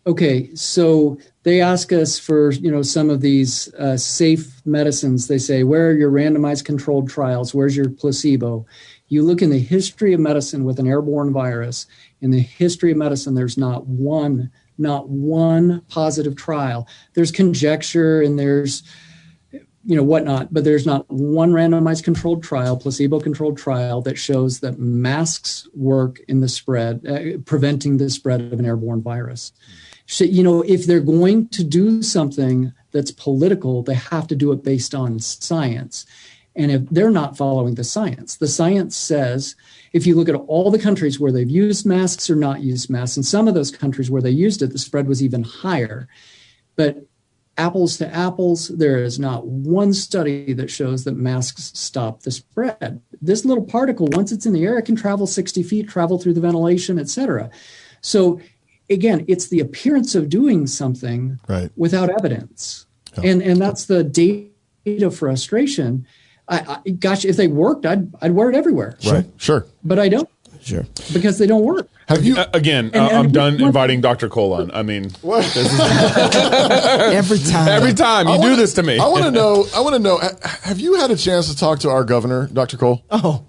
Okay, so they ask us for, some of these safe medicines. They say, where are your randomized controlled trials? Where's your placebo? You look in the history of medicine with an airborne virus. In the history of medicine, there's not one positive trial. There's conjecture and there's, whatnot, but there's not one randomized controlled trial, placebo-controlled trial that shows that masks work in the spread, preventing the spread of an airborne virus. So, if they're going to do something that's political, they have to do it based on science. And if they're not following the science says, if you look at all the countries where they've used masks or not used masks, in some of those countries where they used it, the spread was even higher. But apples to apples, there is not one study that shows that masks stop the spread. This little particle, once it's in the air, it can travel 60 feet, travel through the ventilation, et cetera. So again, it's the appearance of doing something without evidence. Yeah. And that's the data frustration. Gosh, if they worked, I'd wear it everywhere. Right. Sure. But I don't. Sure. Because they don't work. Have you again? I'm done inviting Dr. Cole on. I mean, this is every time you do this to me. I want to know. Have you had a chance to talk to our governor, Dr. Cole? Oh,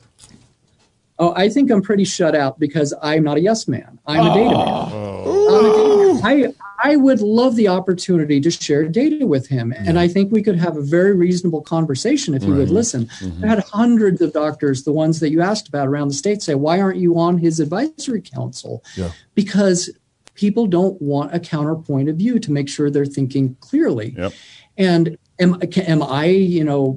I think I'm pretty shut out because I'm not a yes man. I'm a data man. I would love the opportunity to share data with him. And I think we could have a very reasonable conversation if he would listen. I had hundreds of doctors, the ones that you asked about around the state, say, why aren't you on his advisory council? Yeah. Because people don't want a counterpoint of view to make sure they're thinking clearly. Yep. And am I,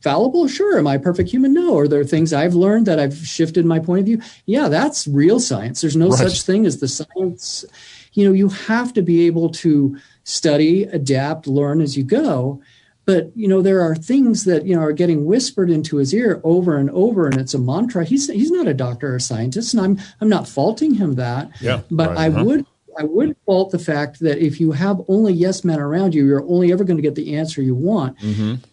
fallible? Sure. Am I a perfect human? No. Are there things I've learned that I've shifted my point of view? Yeah, that's real science. There's no such thing as the science. You have to be able to study, adapt, learn as you go. But, there are things that, are getting whispered into his ear over and over, and it's a mantra. He's not a doctor or a scientist, and I'm not faulting him that. Yeah, but I would fault the fact that if you have only yes men around you, you're only ever going to get the answer you want.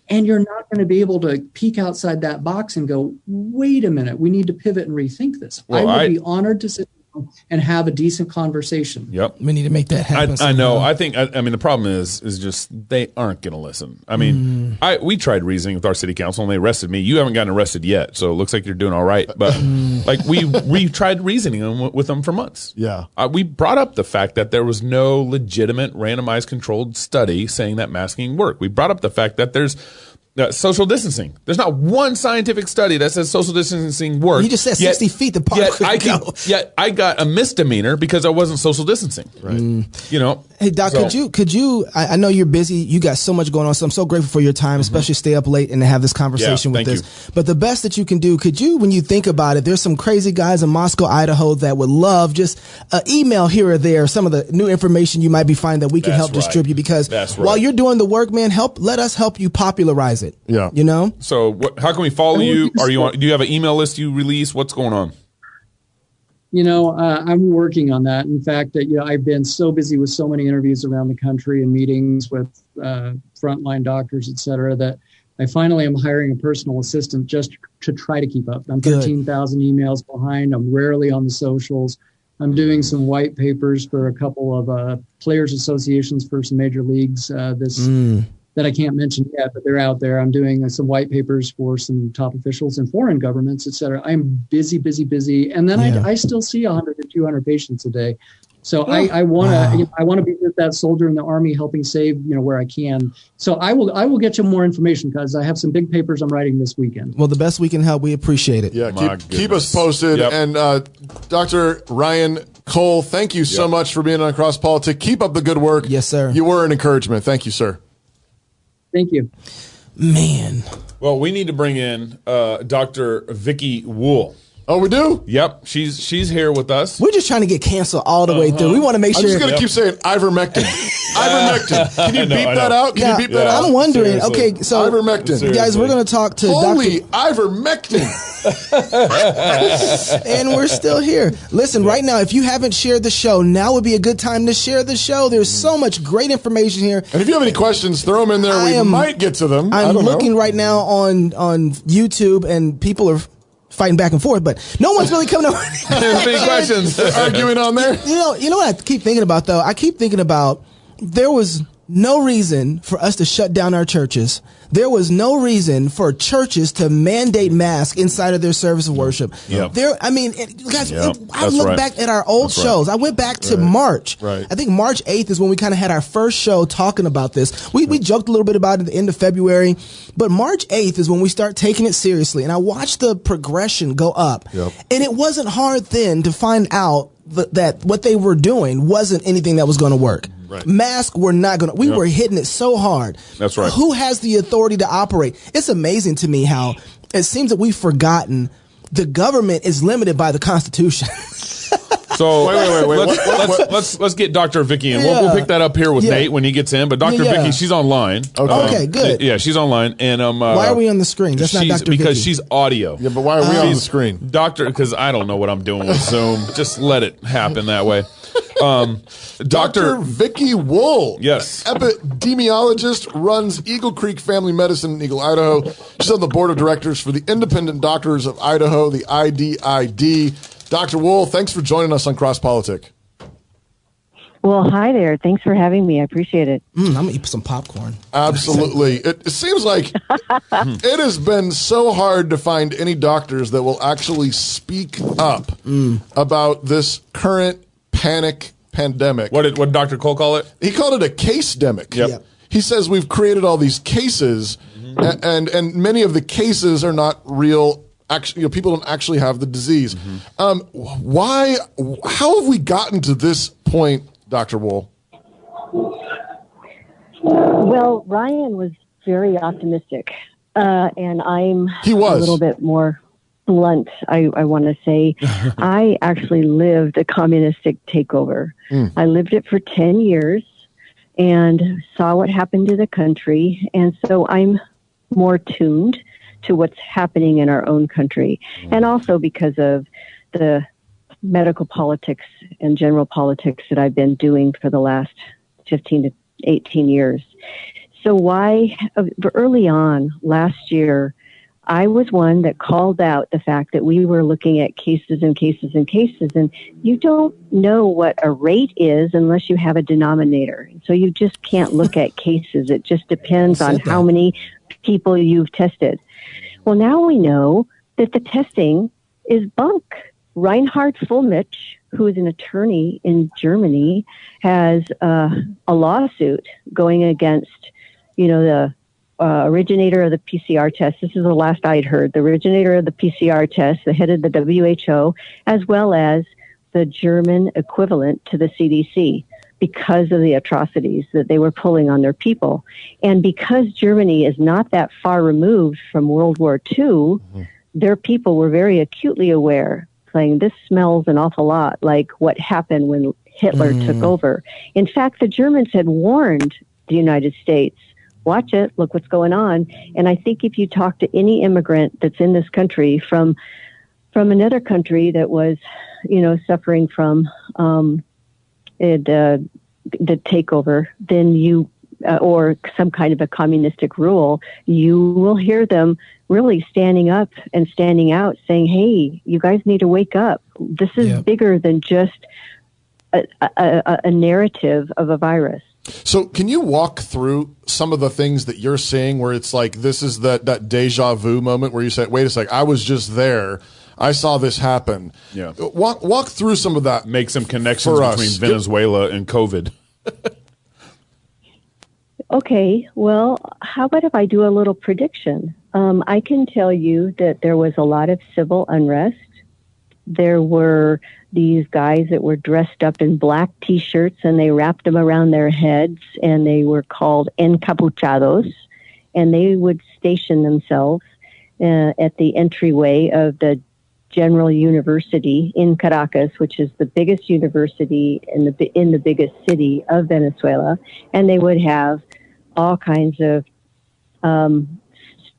And you're not going to be able to peek outside that box and go, wait a minute, we need to pivot and rethink this. Well, I would be honored to sit down and have a decent conversation. Yep. We need to make that happen. I know. I mean, the problem is just they aren't going to listen. I mean, we tried reasoning with our city council and they arrested me. You haven't gotten arrested yet, so it looks like you're doing all right. But we tried reasoning with them for months. Yeah. We brought up the fact that there was no legitimate randomized controlled study saying that masking worked. We brought up the fact that there's social distancing. There's not one scientific study that says social distancing works. You just said 60 feet. The park Yet I got a misdemeanor because I wasn't social distancing. Right. Hey, Doc, could you? I know you're busy. You got so much going on. So I'm so grateful for your time, especially stay up late and to have this conversation with us. But the best that you can do, could you, when you think about it, there's some crazy guys in Moscow, Idaho that would love just email here or there some of the new information you might be finding that we can help distribute. Because while you're doing the work, man, let us help you popularize it. Yeah. So how can we follow you? Do you have an email list you release? What's going on? I'm working on that. In fact, I've been so busy with so many interviews around the country and meetings with frontline doctors, et cetera, that I finally am hiring a personal assistant just to try to keep up. I'm 13,000 emails behind. I'm rarely on the socials. I'm doing some white papers for a couple of players associations for some major leagues that I can't mention yet, but they're out there. I'm doing some white papers for some top officials in foreign governments, et cetera. I'm busy. And then I still see 100 to 200 patients a day. So I want to be with that soldier in the army helping save, where I can. So I will get you more information because I have some big papers I'm writing this weekend. Well, the best we can help, we appreciate it. Yeah, keep us posted. Yep. And Dr. Ryan Cole, thank you so much for being on Cross Politics. Keep up the good work. Yes, sir. You were an encouragement. Thank you, sir. Thank you. Man. Well, we need to bring in Dr. Vicky Wool. Oh, we do? Yep, she's here with us. We're just trying to get canceled all the way through. We want to make I'm sure. just going to keep saying ivermectin. Ivermectin. Can you beep that out? Can you beep that out? I'm wondering. Seriously. Okay, so Ivermectin. guys, we're going to talk to Holy Dr. ivermectin. And we're still here. Listen, right now, if you haven't shared the show, now would be a good time to share the show. There's so much great information here. And if you have any questions, throw them in there. We might get to them. I'm looking right now on YouTube, and people are fighting back and forth, but no one's really coming up. Any questions? Arguing on there. You know what I keep thinking about, though? I keep thinking about there was no reason for us to shut down our churches. There was no reason for churches to mandate masks inside of their service of worship. Yep. I look right. back at our old shows. I went back to March. Right. I think March 8th is when we kind of had our first show talking about this. We joked a little bit about it at the end of February, but March 8th is when we start taking it seriously. And I watched the progression go up. Yep. And it wasn't hard then to find out that what they were doing wasn't anything that was going to work. Right. Masks were not going to, we were hitting it so hard. That's right. Who has the authority to operate? It's amazing to me how it seems that we've forgotten the government is limited by the Constitution. So wait. Let's get Dr. Vicky in. Yeah. We'll pick that up here with Yeah. Nate when he gets in. But Dr. Yeah. Vicky, she's online. Okay, good. Yeah, she's online. And Why are we on the screen? That's not Dr. Because Vicky. she's audio. Yeah, but why are we on the screen? Doctor, because I don't know what I'm doing with Zoom. Just let it happen that way. Dr. Vicky Wool. Yes. Epidemiologist, runs Eagle Creek Family Medicine in Eagle, Idaho. She's on the board of directors for the Independent Doctors of Idaho, the IDID. Dr. Wool, thanks for joining us on Cross Politic. Well, hi there. Thanks for having me. I appreciate it. I'm going to eat some popcorn. Absolutely. It seems like it has been so hard to find any doctors that will actually speak up about this current pandemic. What did Dr. Cole call it? He called it a case-demic. Yep. He says we've created all these cases, and many of the cases are not real. Actually, people don't actually have the disease. Why? How have we gotten to this point, Dr. Wool? Well, Ryan was very optimistic, and I'm He was. a little bit more blunt, I want to say. I actually lived a communistic takeover. I lived it for 10 years and saw what happened to the country, and so I'm more tuned to what's happening in our own country, and also because of the medical politics and general politics that I've been doing for the last 15 to 18 years. So early on last year, I was one that called out the fact that we were looking at cases and cases and cases, and you don't know what a rate is unless you have a denominator. So you just can't look at cases. It just depends on how many people you've tested. Well, now we know that the testing is bunk. Reinhard Fulmich, who is an attorney in Germany, has a lawsuit going against, the originator of the PCR test. This is the last I'd heard. The originator of the PCR test, the head of the WHO, as well as the German equivalent to the CDC, because of the atrocities that they were pulling on their people. And because Germany is not that far removed from World War II, their people were very acutely aware, saying this smells an awful lot like what happened when Hitler took over. In fact, the Germans had warned the United States, watch it, look what's going on. And I think if you talk to any immigrant that's in this country from another country that was, suffering from the takeover, then you, or some kind of a communistic rule, you will hear them really standing up and standing out saying, hey, you guys need to wake up. This is bigger than just a narrative of a virus. So can you walk through some of the things that you're seeing where it's like this is that deja vu moment where you say, wait a sec, I was just there. I saw this happen. Yeah. Walk through some of that. Make some connections between Venezuela and COVID. Okay, well, how about if I do a little prediction? I can tell you that there was a lot of civil unrest. There were these guys that were dressed up in black T-shirts and they wrapped them around their heads and they were called encapuchados, and they would station themselves at the entryway of the General University in Caracas, which is the biggest university in the biggest city of Venezuela, and they would have all kinds of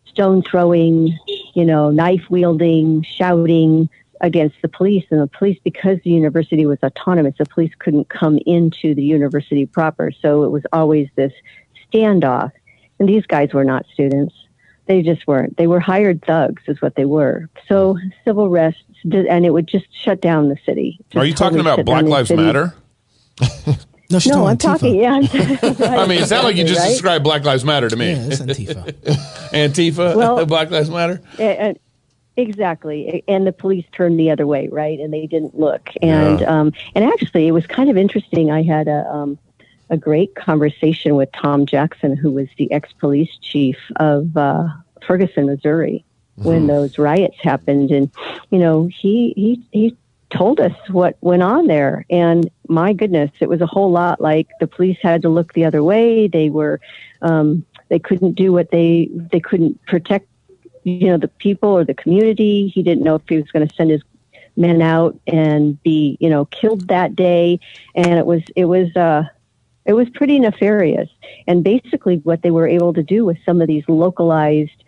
stone throwing, knife wielding, shouting against the police. And the police, because the university was autonomous, the police couldn't come into the university proper. So it was always this standoff. And these guys were not students. They just weren't. They were hired thugs is what they were. So civil arrests, and it would just shut down the city. Are you talking about Black Lives Matter? No, I'm talking, yeah. I mean, it sounds like you just described Black Lives Matter to me. Yeah, it's Antifa. Antifa, well, Black Lives Matter? Exactly. And the police turned the other way, right? And they didn't look. And and actually, it was kind of interesting. I had a great conversation with Tom Jackson, who was the ex-police chief of Ferguson, Missouri, when those riots happened. And, he told us what went on there. And my goodness, it was a whole lot like the police had to look the other way. They were, they couldn't do what they couldn't protect, the people or the community. He didn't know if he was going to send his men out and be, killed that day. And it was pretty nefarious. And basically what they were able to do with some of these localized,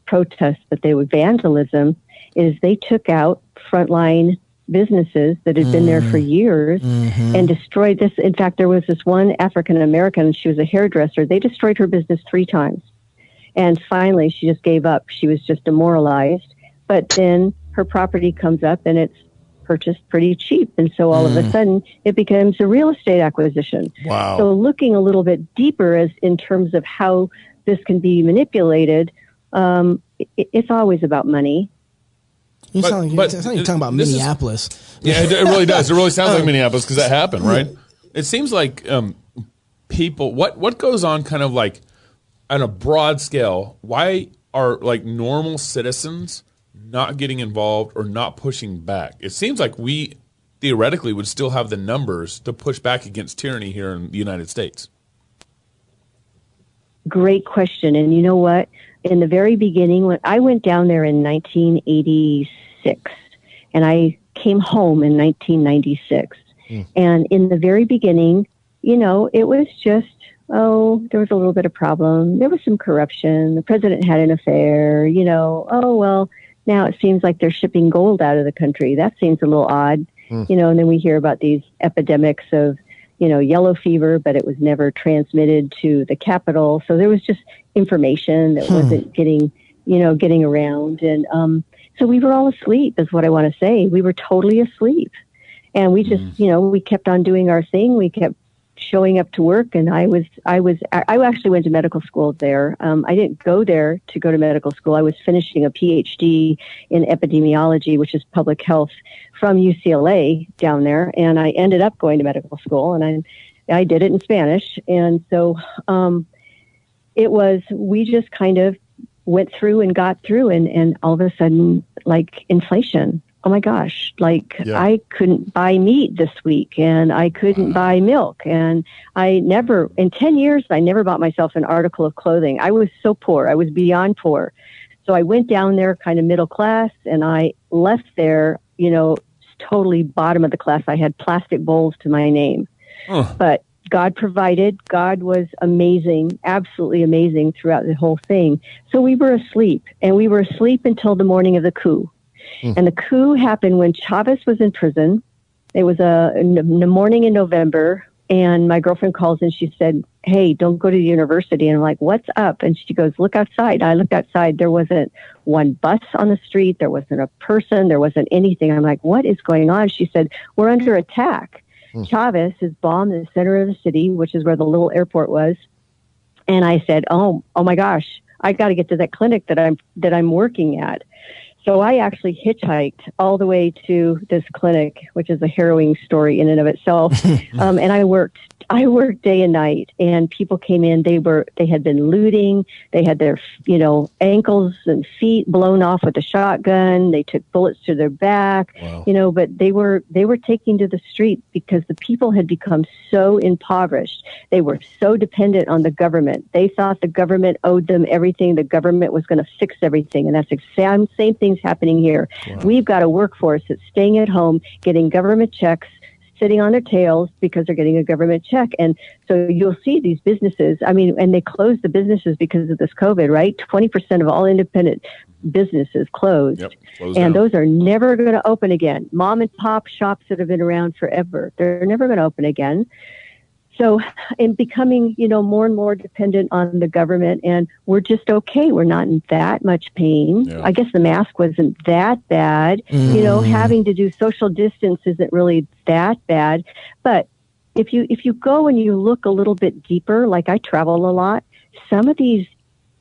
protests, but they were vandalism, is they took out frontline businesses that had been there for years and destroyed this. In fact, there was this one African American, she was a hairdresser. They destroyed her business 3 times. And finally, she just gave up. She was just demoralized. But then her property comes up and it's purchased pretty cheap. And so all of a sudden, it becomes a real estate acquisition. Wow. So looking a little bit deeper as in terms of how this can be manipulated, it's always about money. You sound like you're talking about Minneapolis. It really does. It really sounds like Minneapolis because that happened, right? It seems like people, what goes on kind of like on a broad scale, why are like normal citizens not getting involved or not pushing back? It seems like we theoretically would still have the numbers to push back against tyranny here in the United States. Great question. And you know what? In the very beginning, when I went down there in 1986 and I came home in 1996. And in the very beginning, it was just, there was a little bit of problem. There was some corruption. The president had an affair, now it seems like they're shipping gold out of the country. That seems a little odd, and then we hear about these epidemics of, yellow fever, but it was never transmitted to the Capitol. So there was just information that wasn't getting around. And so we were all asleep is what I want to say. We were totally asleep. And we just, we kept on doing our thing. We kept showing up to work. And I actually went to medical school there. I didn't go there to go to medical school. I was finishing a PhD in epidemiology, which is public health, from UCLA down there. And I ended up going to medical school, and I did it in Spanish. And so we just kind of went through and got through, and all of a sudden, like inflation. Oh my gosh, I couldn't buy meat this week, and I couldn't buy milk. And in 10 years, I never bought myself an article of clothing. I was so poor. I was beyond poor. So I went down there kind of middle class, and I left there, totally bottom of the class. I had plastic bowls to my name, but God provided. God was amazing, absolutely amazing throughout the whole thing. So we were asleep, and we were asleep until the morning of the coup. And the coup happened when Chavez was in prison. It was in the morning in November, and my girlfriend calls and she said, "Hey, don't go to the university." And I'm like, "What's up?" And she goes, "Look outside." I looked outside. There wasn't one bus on the street. There wasn't a person. There wasn't anything. I'm like, "What is going on?" She said, "We're under attack." Chavez has bombed the center of the city, which is where the little airport was. And I said, oh my gosh, I got to get to that clinic that I'm working at. So I actually hitchhiked all the way to this clinic, which is a harrowing story in and of itself. And I worked day and night, and people came in. They had been looting. They had their, ankles and feet blown off with a shotgun. They took bullets to their back, but they were taking to the street because the people had become so impoverished. They were so dependent on the government. They thought the government owed them everything. The government was going to fix everything. And that's the same thing things happening here. Wow. We've got a workforce that's staying at home, getting government checks, sitting on their tails because they're getting a government check. And so you'll see these businesses, and they closed the businesses because of this COVID, right? 20% of all independent businesses closed. Yep, and down. Those are never going to open again. Mom and pop shops that have been around forever, they're never going to open again. So in becoming, more and more dependent on the government, and we're just okay. We're not in that much pain. Yeah. I guess the mask wasn't that bad. Having to do social distance isn't really that bad. But if you go and you look a little bit deeper, like I travel a lot, some of these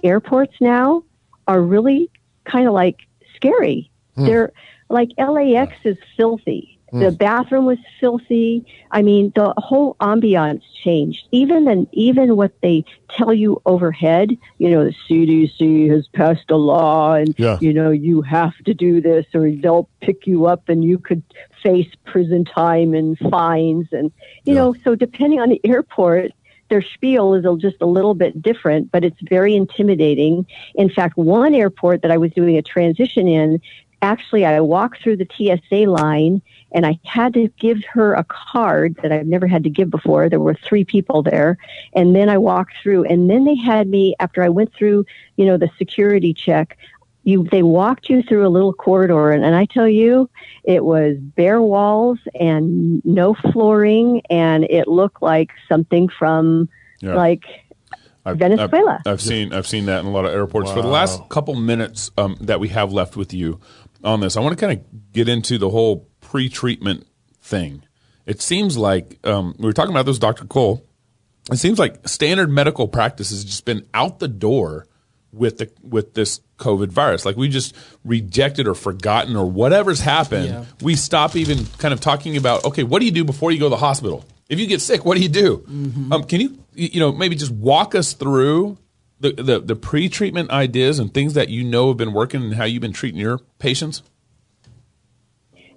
airports now are really kind of like scary. They're like LAX is filthy. The bathroom was filthy. The whole ambiance changed. Even what they tell you overhead, the CDC has passed a law and, you have to do this or they'll pick you up and you could face prison time and fines. And, so depending on the airport, their spiel is just a little bit different, but it's very intimidating. In fact, one airport that I was doing a transition in, actually, I walked through the TSA line and I had to give her a card that I've never had to give before. There were 3 people there. And then I walked through and then they had me, after I went through, the security check, they walked you through a little corridor. And I tell you, it was bare walls and no flooring. And it looked like something from Venezuela. I've seen that in a lot of airports. Wow. For the last couple minutes that we have left with you on this, I want to kind of get into the whole pre-treatment thing. It seems like we were talking about this, Dr. Cole. It seems like standard medical practice has just been out the door with this COVID virus. Like we just rejected or forgotten or whatever's happened. Yeah. We stop even kind of talking about, okay, what do you do before you go to the hospital? If you get sick, what do you do? Mm-hmm. Can you maybe just walk us through the pre-treatment ideas and things that have been working and how you've been treating your patients?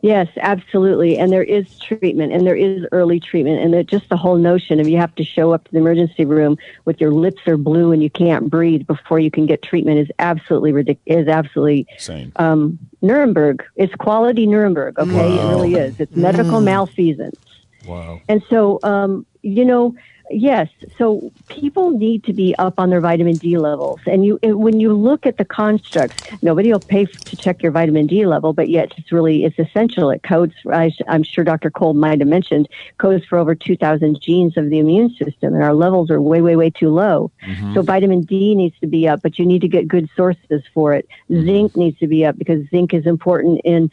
Yes, absolutely. And there is treatment and there is early treatment. And just the whole notion of you have to show up to the emergency room with your lips are blue and you can't breathe before you can get treatment is absolutely ridiculous. Is absolutely insane. Nuremberg. It's quality Nuremberg. Okay. Wow. It really is. It's medical malfeasance. Wow. And so, yes. So people need to be up on their vitamin D levels. And when you look at the constructs, nobody will pay to check your vitamin D level, but yet it's essential. It codes, I'm sure Dr. Cole might have mentioned, codes for over 2,000 genes of the immune system. And our levels are way, way, way too low. Mm-hmm. So vitamin D needs to be up, but you need to get good sources for it. Zinc needs to be up because zinc is important in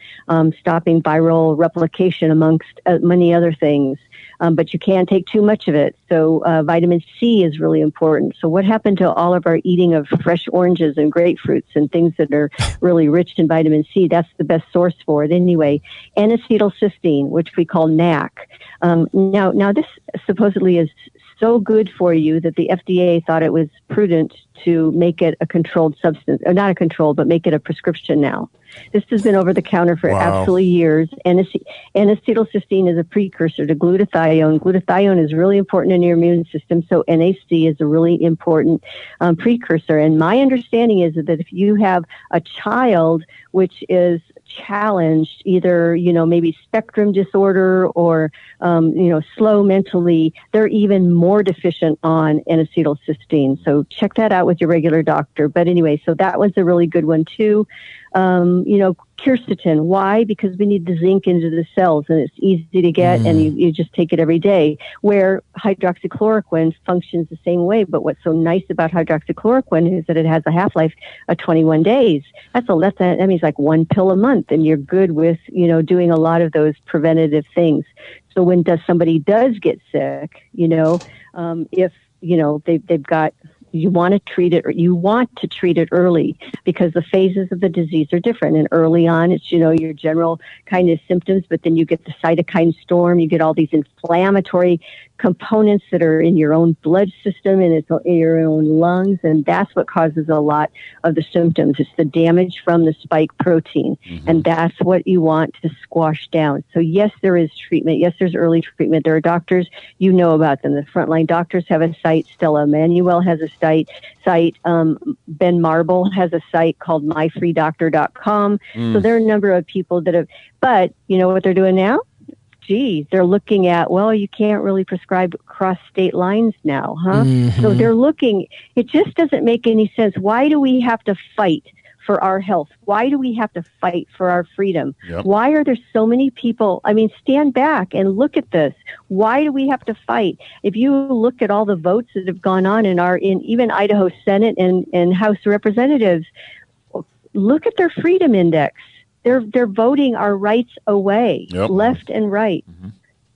stopping viral replication amongst many other things. But you can't take too much of it. So vitamin C is really important. So what happened to all of our eating of fresh oranges and grapefruits and things that are really rich in vitamin C? That's the best source for it anyway. N-acetylcysteine, which we call NAC. Now this supposedly is so good for you that the FDA thought it was prudent to make it a controlled substance, or not a controlled, but make it a prescription now. This has been over the counter for absolutely years. N-acetylcysteine is a precursor to glutathione. Glutathione is really important in your immune system, so NAC is a really important precursor. And my understanding is that if you have a child which is challenged, either, maybe spectrum disorder or, slow mentally, they're even more deficient on N-acetylcysteine. So check that out with your regular doctor. But anyway, so that was a really good one too. Quercetin. Why? Because we need the zinc into the cells and it's easy to get and you just take it every day. Where hydroxychloroquine functions the same way. But what's so nice about hydroxychloroquine is that it has a half-life of 21 days. That means like 1 pill a month and you're good with, doing a lot of those preventative things. So when somebody does get sick, if, they've got, you want to treat it early because the phases of the disease are different. And early on, it's, your general kind of symptoms, but then you get the cytokine storm, you get all these inflammatory components that are in your own blood system and it's in your own lungs, and that's what causes a lot of the symptoms. It's the damage from the spike protein, and that's what you want to squash down. So yes, there is treatment. Yes, there's early treatment. There are doctors, you know about them. The frontline doctors have a site. Stella Manuel has a site. Ben Marble has a site called myfreedoctor.com. So there are a number of people that have, but you know what they're doing now? Geez, they're looking at, well, you can't really prescribe across state lines now, huh? So they're looking, it just doesn't make any sense. Why do we have to fight for our health? Why do we have to fight for our freedom? Yep. Why are there so many people? I mean, stand back and look at this. Why do we have to fight? If you look at all the votes that have gone on in even Idaho Senate and House of Representatives, look at their freedom index. They're voting our rights away, left and right.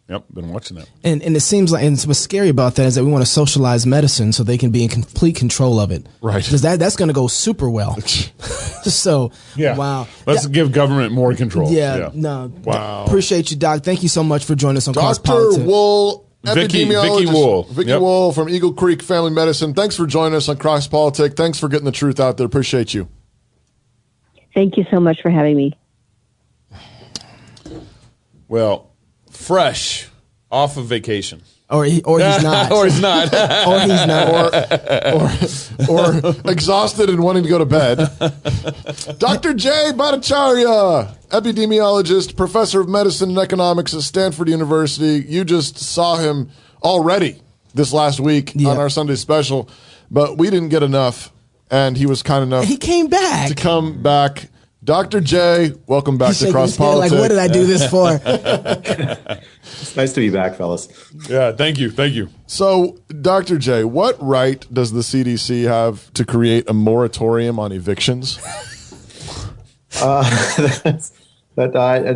Yep, been watching that. And it seems like, and what's scary about that is that we want to socialize medicine so they can be in complete control of it. Right. Because that's going to go super well. So, wow. Let's give government more control. No. Wow. Appreciate you, Doc. Thank you so much for joining us on Cross Dr. Politics. Wool, Vicky epidemiologist. Wool. Vicky Wool from Eagle Creek Family Medicine. Thanks for joining us on Cross Politics. Thanks for getting the truth out there. Appreciate you. Thank you so much for having me. Well, fresh off of vacation. Or he's not. Or he's not. Or he's not. Or exhausted and wanting to go to bed. Dr. J. Bhattacharya, epidemiologist, professor of medicine and economics at Stanford University. You just saw him already this last week on our Sunday special, but we didn't get enough, and he was kind enough. He came back. To come back. Dr. J, welcome back to Cross Politics. Like, what did I do this for? It's nice to be back, fellas. Yeah, thank you. Thank you. So, Dr. J, what right does the CDC have to create a moratorium on evictions? It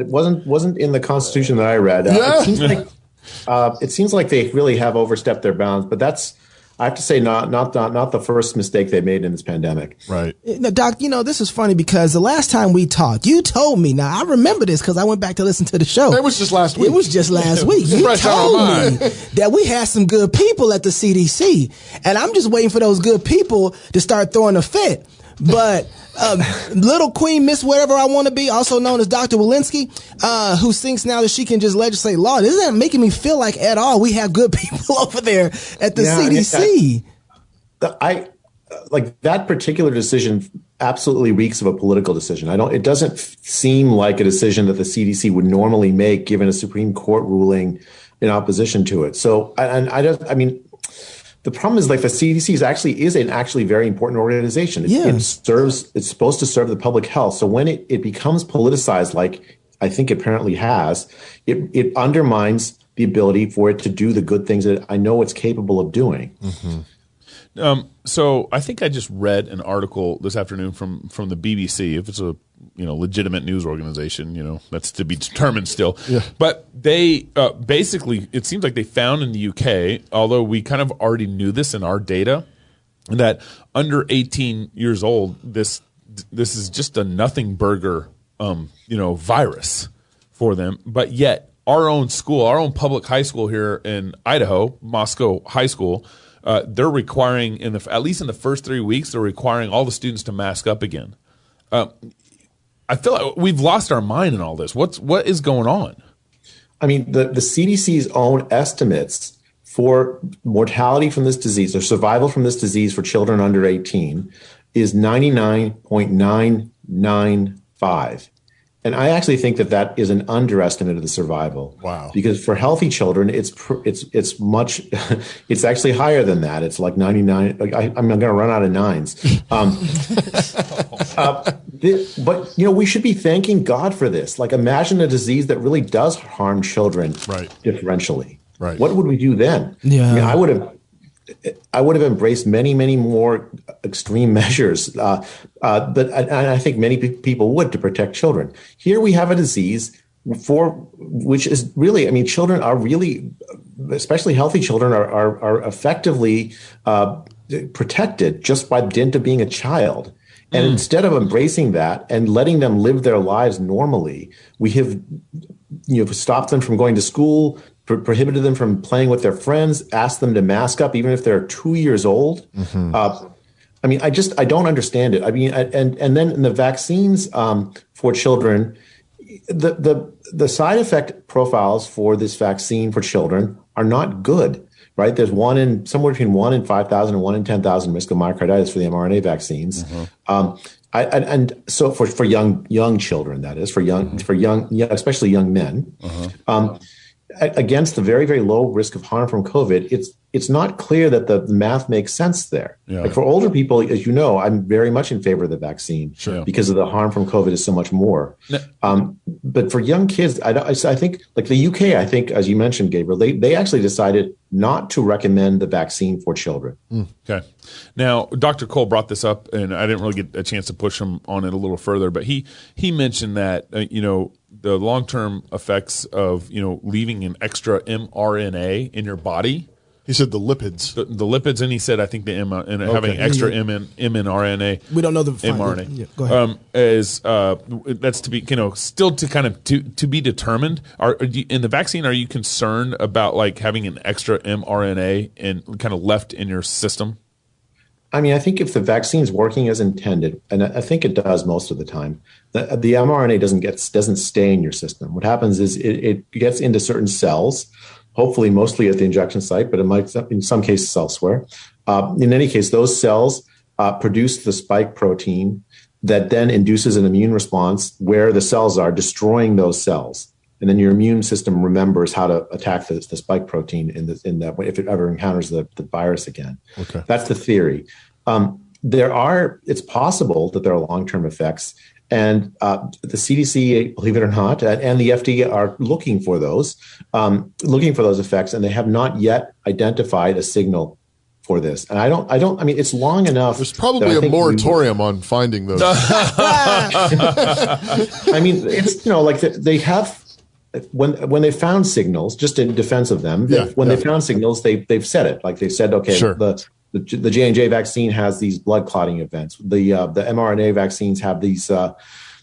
wasn't in the Constitution that I read. It seems like they really have overstepped their bounds, but that's, I have to say, not the first mistake they made in this pandemic. Right. Now, Doc, this is funny because the last time we talked, you told me, now I remember this because I went back to listen to the show. It was just last week. It was just last week. You told me that we had some good people at the CDC, and I'm just waiting for those good people to start throwing a fit. But little Queen Miss whatever I want to be, also known as Dr. Walensky, who thinks now that she can just legislate law. This isn't making me feel like at all we have good people over there at the CDC. I like that particular decision absolutely reeks of a political decision. It doesn't seem like a decision that the CDC would normally make given a Supreme Court ruling in opposition to it. So, the problem is, like, the CDC is an actually very important organization. It's supposed to serve the public health. So when it becomes politicized, like I think it apparently has, it undermines the ability for it to do the good things that I know it's capable of doing. So I think I just read an article this afternoon from the BBC. If it's a legitimate news organization, that's to be determined still. Yeah. But they basically, it seems like they found in the UK, although we kind of already knew this in our data, that under 18 years old, this is just a nothing burger, virus for them. But yet our own school, our own public high school here in Idaho, Moscow High School, they're requiring at least in the first 3 weeks, they're requiring all the students to mask up again. I feel like we've lost our mind in all this. What is going on? I mean, the CDC's own estimates for mortality from this disease or survival from this disease for children under 18 is 99.995. And I actually think that is an underestimate of the survival. Wow! Because for healthy children, it's much, it's actually higher than that. It's like 99. I'm going to run out of nines. But we should be thanking God for this. Like, imagine a disease that really does harm children differentially. Right. What would we do then? Yeah. I would have embraced many, many more extreme measures, but I think many people would, to protect children. Here we have a disease which is really, children are really, especially healthy children, are effectively protected just by dint of being a child. And instead of embracing that and letting them live their lives normally, we have stopped them from going to school, prohibited them from playing with their friends, asked them to mask up even if they're 2 years old. I mean, I don't understand it. I mean, and then in the vaccines for children, the side effect profiles for this vaccine for children are not good, right? There's somewhere between 1 in 5,000 and 1 in 10,000 risk of myocarditis for the mRNA vaccines. And so for young children, that is for young, especially young men, against the very, very low risk of harm from COVID, it's not clear that the math makes sense there. Yeah. Like for older people, as you know, I'm very much in favor of the vaccine because of the harm from COVID is so much more. But for young kids, I think like the UK, I think, as you mentioned, Gabriel, they actually decided not to recommend the vaccine for children. Okay. Now, Dr. Cole brought this up, and I didn't really get a chance to push him on it a little further, but he mentioned that, the long-term effects of, leaving an extra mRNA in your body. He said the lipids. The lipids, and he said, I think the having extra mRNA. We don't know the mRNA. Yeah, go ahead. That's to be, still to kind of to be determined. In the vaccine, are you concerned about like having an extra mRNA and kind of left in your system? I mean, I think if the vaccine is working as intended, and I think it does most of the time, the mRNA doesn't stay in your system. What happens is it gets into certain cells, hopefully mostly at the injection site, but it might in some cases elsewhere. In any case, those cells produce the spike protein that then induces an immune response where the cells are, destroying those cells. And then your immune system remembers how to attack the spike protein in that way if it ever encounters the virus again. Okay. That's the theory. It's possible that there are long-term effects, and the CDC, believe it or not, and the FDA are looking for those effects, and they have not yet identified a signal for this. And I mean, it's long enough. There's probably a moratorium on finding those. I mean, it's, like they have. When they found signals, just in defense of them, they found signals, they've said it. Like they said, okay, the J&J vaccine has these blood clotting events. The mRNA vaccines have these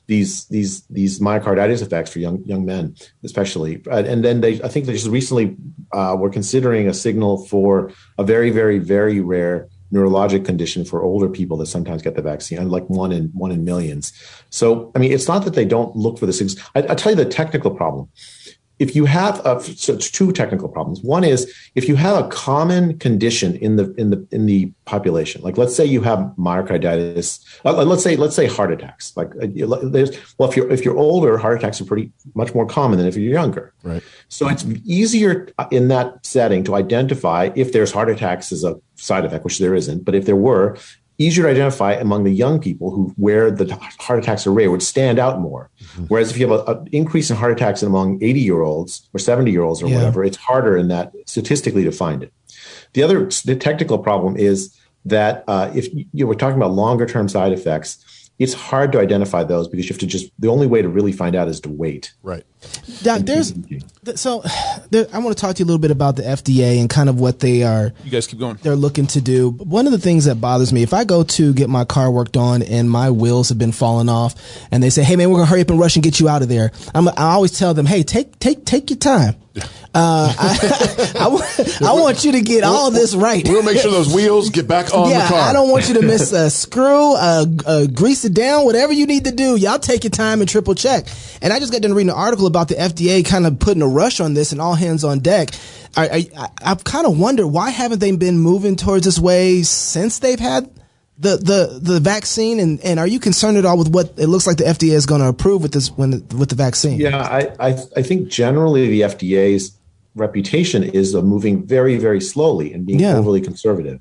myocarditis effects for young men, especially. And then I think they just recently were considering a signal for a very, very, very rare neurologic condition for older people that sometimes get the vaccine, like one in millions. So, I mean, it's not that they don't look for the signals. I'll tell you the technical problem. If you have so it's two technical problems. One is if you have a common condition in the population, like let's say you have myocarditis, let's say heart attacks. Like if you're older, heart attacks are pretty much more common than if you're younger. Right. So it's easier in that setting to identify if there's heart attacks as a side effect, which there isn't, but if there were, easier to identify among the young people where the heart attacks are rare would stand out more. Mm-hmm. Whereas if you have an increase in heart attacks among 80-year-olds or 70-year-olds or whatever, it's harder in that statistically to find it. The technical problem is that if we're talking about longer term side effects, it's hard to identify those because you have to the only way to really find out is to wait. Right. Doc, I want to talk to you a little bit about the FDA and kind of what they are. You guys keep going. They're looking to do. One of the things that bothers me, if I go to get my car worked on and my wheels have been falling off and they say, hey man, we're going to hurry up and rush and get you out of there. I always tell them, hey, take your time. I want you to get all this right. We'll make sure those wheels get back on the car. I don't want you to miss a screw, grease it down, whatever you need to do. Y'all take your time and triple check. And I just got done reading an article about the FDA kind of putting a rush on this and all hands on deck. I've kind of wondered why haven't they been moving towards this way since they've had the vaccine, and are you concerned at all with what it looks like the FDA is going to approve with this with the vaccine? Yeah, I think generally the FDA's reputation is of moving very, very slowly and being overly conservative.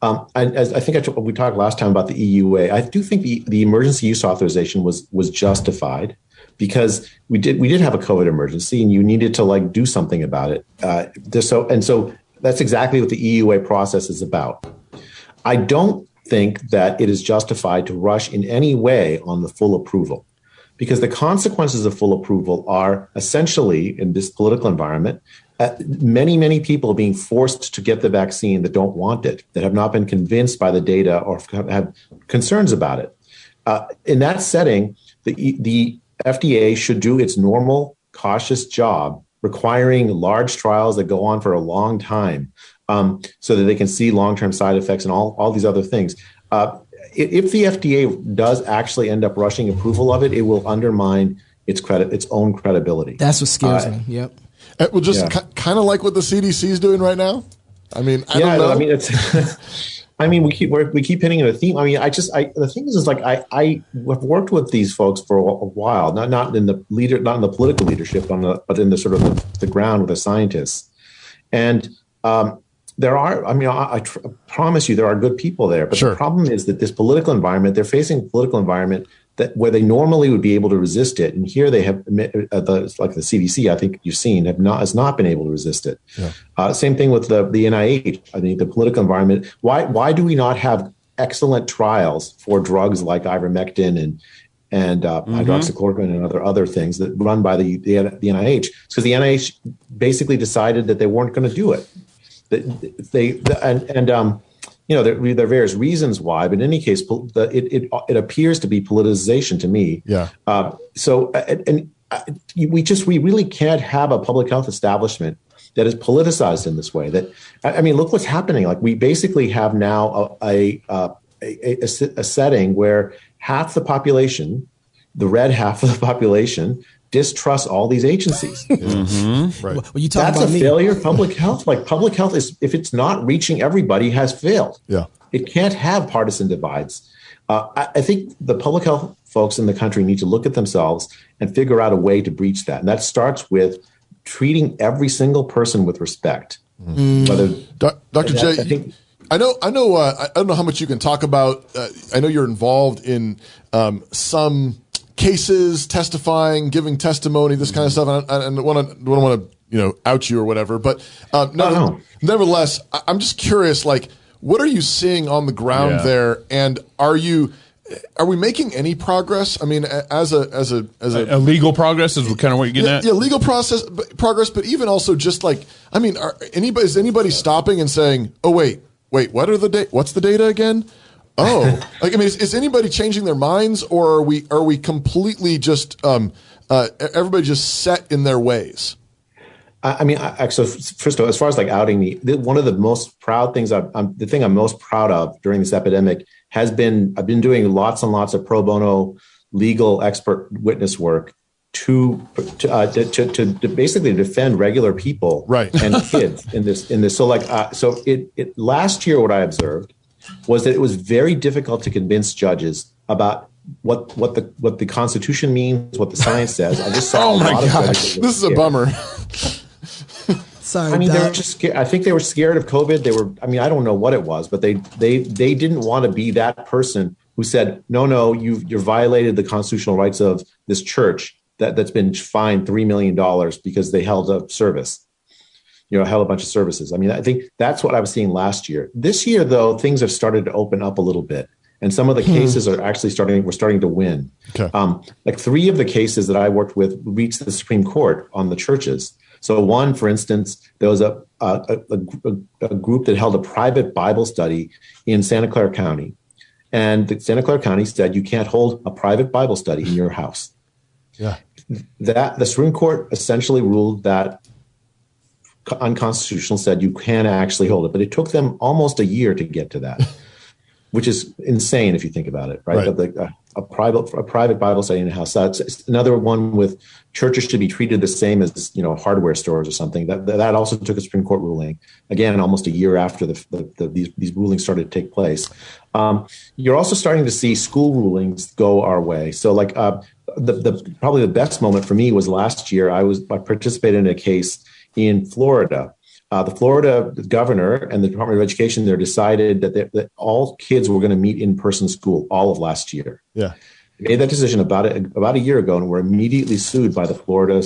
I think we talked last time about the EUA. I do think the emergency use authorization was justified because we did have a COVID emergency and you needed to do something about it. So that's exactly what the EUA process is about. I don't think that it is justified to rush in any way on the full approval, because the consequences of full approval are essentially, in this political environment, many, many people being forced to get the vaccine that don't want it, that have not been convinced by the data or have concerns about it. In that setting, the FDA should do its normal, cautious job requiring large trials that go on for a long time, so that they can see long-term side effects and all these other things. If the FDA does actually end up rushing approval of it, it will undermine its own credibility. That's what scares me. Yep. Well, just kind of like what the CDC is doing right now. I mean, I don't know. I mean, it's. I mean, we keep hitting a theme. I mean, the thing is like I've worked with these folks for a while, not in the political leadership, but in the sort of the ground with the scientists, and there are. I mean, I promise you, there are good people there, but the problem is that this political environment, they're facing a political environment that where they normally would be able to resist it, and here they have like the CDC, I think you've seen, has not been able to resist it. Yeah. Same thing with the NIH. I think the political environment. Why do we not have excellent trials for drugs like ivermectin and hydroxychloroquine and other things that run by the NIH? Because the NIH basically decided that they weren't going to do it. You know, there are various reasons why, but in any case, it appears to be politicization to me. Yeah. We really can't have a public health establishment that is politicized in this way. That, I mean, look what's happening. Like, we basically have now a setting where half the population, the red half of the population, distrust all these agencies. Mm-hmm. Right. Well, you talk That's about a failure of public health. Like, public health is, if it's not reaching everybody, has failed. Yeah. It can't have partisan divides. I think the public health folks in the country need to look at themselves and figure out a way to breach that. And that starts with treating every single person with respect. Mm. Whether Dr. J, I don't know how much you can talk about. I know you're involved in some cases, testifying, giving testimony, this kind of stuff. And I don't want to out you or whatever. But nevertheless, I'm just curious, like, what are you seeing on the ground there? And are we making any progress? I mean, as a legal progress is kind of what you're getting at? Yeah, legal progress, but even also just like, I mean, is anybody stopping and saying, oh, wait, what's the data again? Oh, like, I mean, is anybody changing their minds, or are we completely just everybody just set in their ways? I mean, so first of all, as far as like outing me, one of the most proud things the thing I'm most proud of during this epidemic has been, I've been doing lots and lots of pro bono legal expert witness work to basically defend regular people, right, and kids in this. So like, it last year, what I observed was that it was very difficult to convince judges about what the Constitution means, what the science says. I just saw. Oh my gosh, this is a bummer. Sorry, I mean, they were just scared. I think they were scared of COVID. They were. I mean, I don't know what it was, but they didn't want to be that person who said, no, you're violated the constitutional rights of this church that's been fined $3 million because they held a service. Held a bunch of services. I mean, I think that's what I was seeing last year. This year, though, things have started to open up a little bit. And some of the cases are actually we're starting to win. Okay. Like 3 of the cases that I worked with reached the Supreme Court on the churches. So one, for instance, there was a group that held a private Bible study in Santa Clara County. And Santa Clara County said, you can't hold a private Bible study in your house. Yeah. The Supreme Court essentially ruled that unconstitutional, said you can actually hold it. But it took them almost a year to get to that, which is insane if you think about it, right? A private Bible study in a house. That's another one with churches should be treated the same as hardware stores or something. That also took a Supreme Court ruling, again almost a year after these rulings started to take place. You're also starting to see school rulings go our way. So like probably the best moment for me was last year. I participated in a case in Florida. The Florida governor and the Department of Education there decided that all kids were going to meet in person school all of last year. Yeah, they made that decision about a year ago, and were immediately sued by the Florida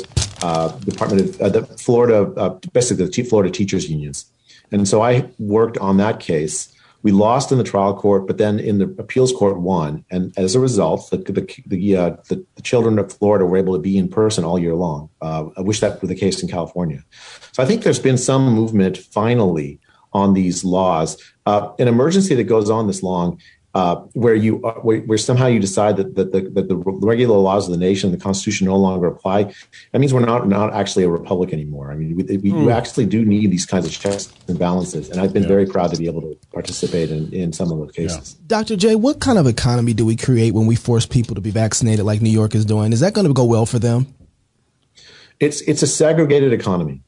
Department of basically the Florida teachers unions. And so I worked on that case. We lost in the trial court, but then in the appeals court won. And as a result, the children of Florida were able to be in person all year long. I wish that were the case in California. So I think there's been some movement finally on these laws. An emergency that goes on this long where somehow you decide that the regular laws of the nation, the Constitution, no longer apply, that means we're not actually a republic anymore. I mean, you actually do need these kinds of checks and balances, and I've been very proud to be able to participate in some of those cases. Yeah. Dr. J, what kind of economy do we create when we force people to be vaccinated like New York is doing? Is that going to go well for them? It's a segregated economy.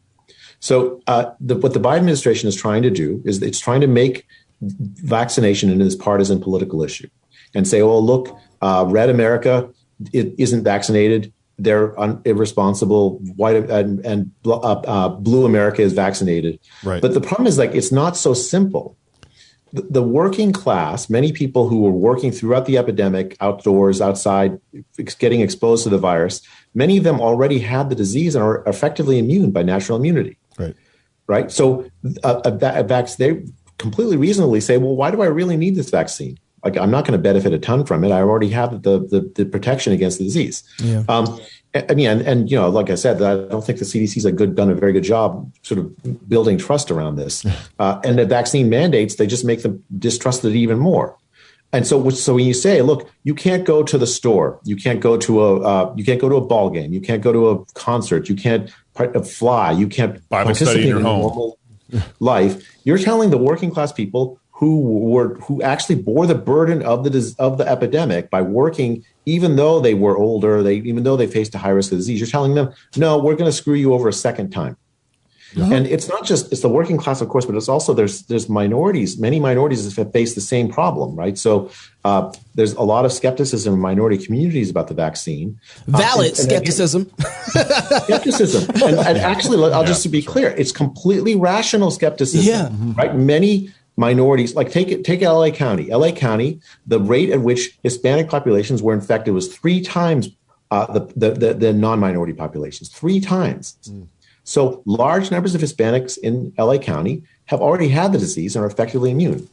So what the Biden administration is trying to do is it's trying to make vaccination into this partisan political issue and say, oh, look, red America isn't vaccinated. They're irresponsible. White and blue America is vaccinated. Right. But the problem is, like, it's not so simple. The working class, many people who were working throughout the epidemic, outdoors, outside, getting exposed to the virus, many of them already had the disease and are effectively immune by natural immunity. Right. So they completely reasonably say, well, why do I really need this vaccine? Like, I'm not going to benefit a ton from it. I already have the protection against the disease. Yeah. I mean, and you know, like I said, I don't think the CDC's done a very good job sort of building trust around this. And the vaccine mandates, they just make them distrust it even more. And so when you say, look, you can't go to the store, you can't go to a ball game, you can't go to a concert, you can't fly, you can't Bible study in your home, normal life, you're telling the working class people who actually bore the burden of the epidemic by working, even though they were older, even though they faced a high risk of disease, you're telling them, no, we're going to screw you over a second time. And it's not just, it's the working class, of course, but it's also there's minorities, many minorities that face the same problem, right? So there's a lot of skepticism in minority communities about the vaccine. Valid skepticism. Skepticism. And actually, I'll just to be clear, it's completely rational skepticism, right? Many minorities, like take LA County. LA County, the rate at which Hispanic populations were infected was 3 times the non-minority populations, 3 times. So large numbers of Hispanics in LA County have already had the disease and are effectively immune.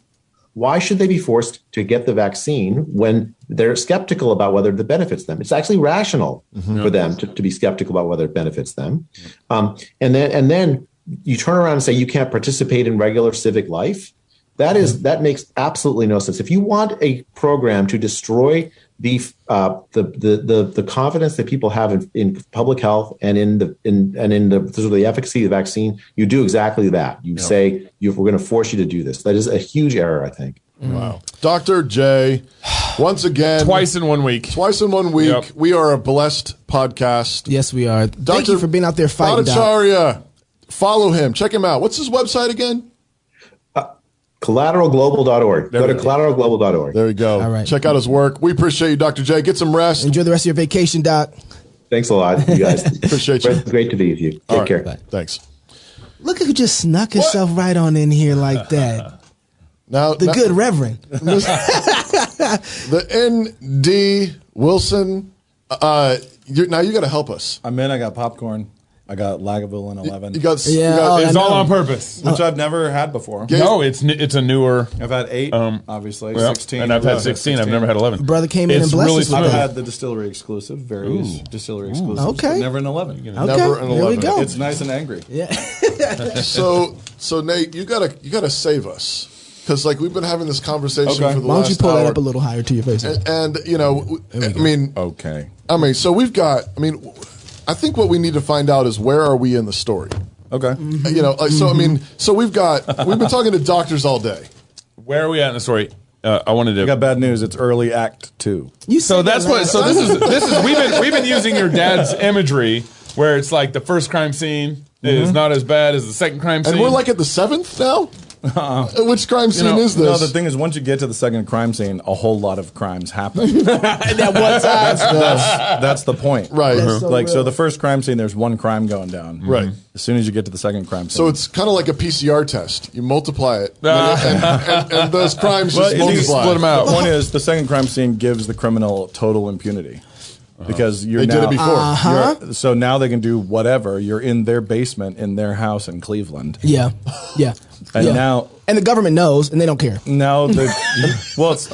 Why should they be forced to get the vaccine when they're skeptical about whether it benefits them? It's actually rational for them to be skeptical about whether it benefits them. And then you turn around and say you can't participate in regular civic life. That makes absolutely no sense. If you want a program to destroy the confidence that people have in public health and in the efficacy of the vaccine, you do exactly that. You say we're going to force you to do this. That is a huge error, I think. Wow. Dr. J, once again. Twice in 1 week. Yep. We are a blessed podcast. Yes, we are. Thank you for being out there fighting. Bhattacharya, follow him. Check him out. What's his website again? Collateralglobal.org. Go to collateralglobal.org. There you go. All right. Check out his work. We appreciate you, Dr. J. Get some rest. Enjoy the rest of your vacation, Doc. Thanks a lot, you guys. Appreciate you. Great to be with you. Take care. Bye. Thanks. Look at who just snuck himself right on in here like that. Now, good Reverend. The N.D. Wilson, now you got to help us. I'm in. I got popcorn. I got Lagavulin 11. It's all on purpose. Which I've never had before. No, it's a newer. I've had 8, obviously, 16. And I've had 16. I've never had 11. Brother came in and blessed us. I've had the distillery exclusive, various distillery exclusives. Okay. But never an 11. Okay, never an 11. There we go. It's nice and angry. Yeah. So Nate, you gotta save us. Because we've been having this conversation for the last hour. Why don't you pull that up a little higher to your face? And Okay. So we've got, I think what we need to find out is where are we in the story? Okay. So we've been talking to doctors all day. Where are we at in the story? I wanted to. I got bad news. It's early Act 2. This is we've been using your dad's imagery where it's like the first crime scene is not as bad as the second crime scene. And we're like at the 7th now? Which crime scene is this? No, the thing is, once you get to the second crime scene, a whole lot of crimes happen. That's the point. Right. So the first crime scene, there's one crime going down. Right. As soon as you get to the second crime scene. So it's kind of like a PCR test. You multiply it, and those crimes just multiply. Split them out. The point is, the second crime scene gives the criminal total impunity. Because they did it before. So now they can do whatever. You're in their basement in their house in Cleveland. Yeah. And now... And the government knows, and they don't care. Now, I'm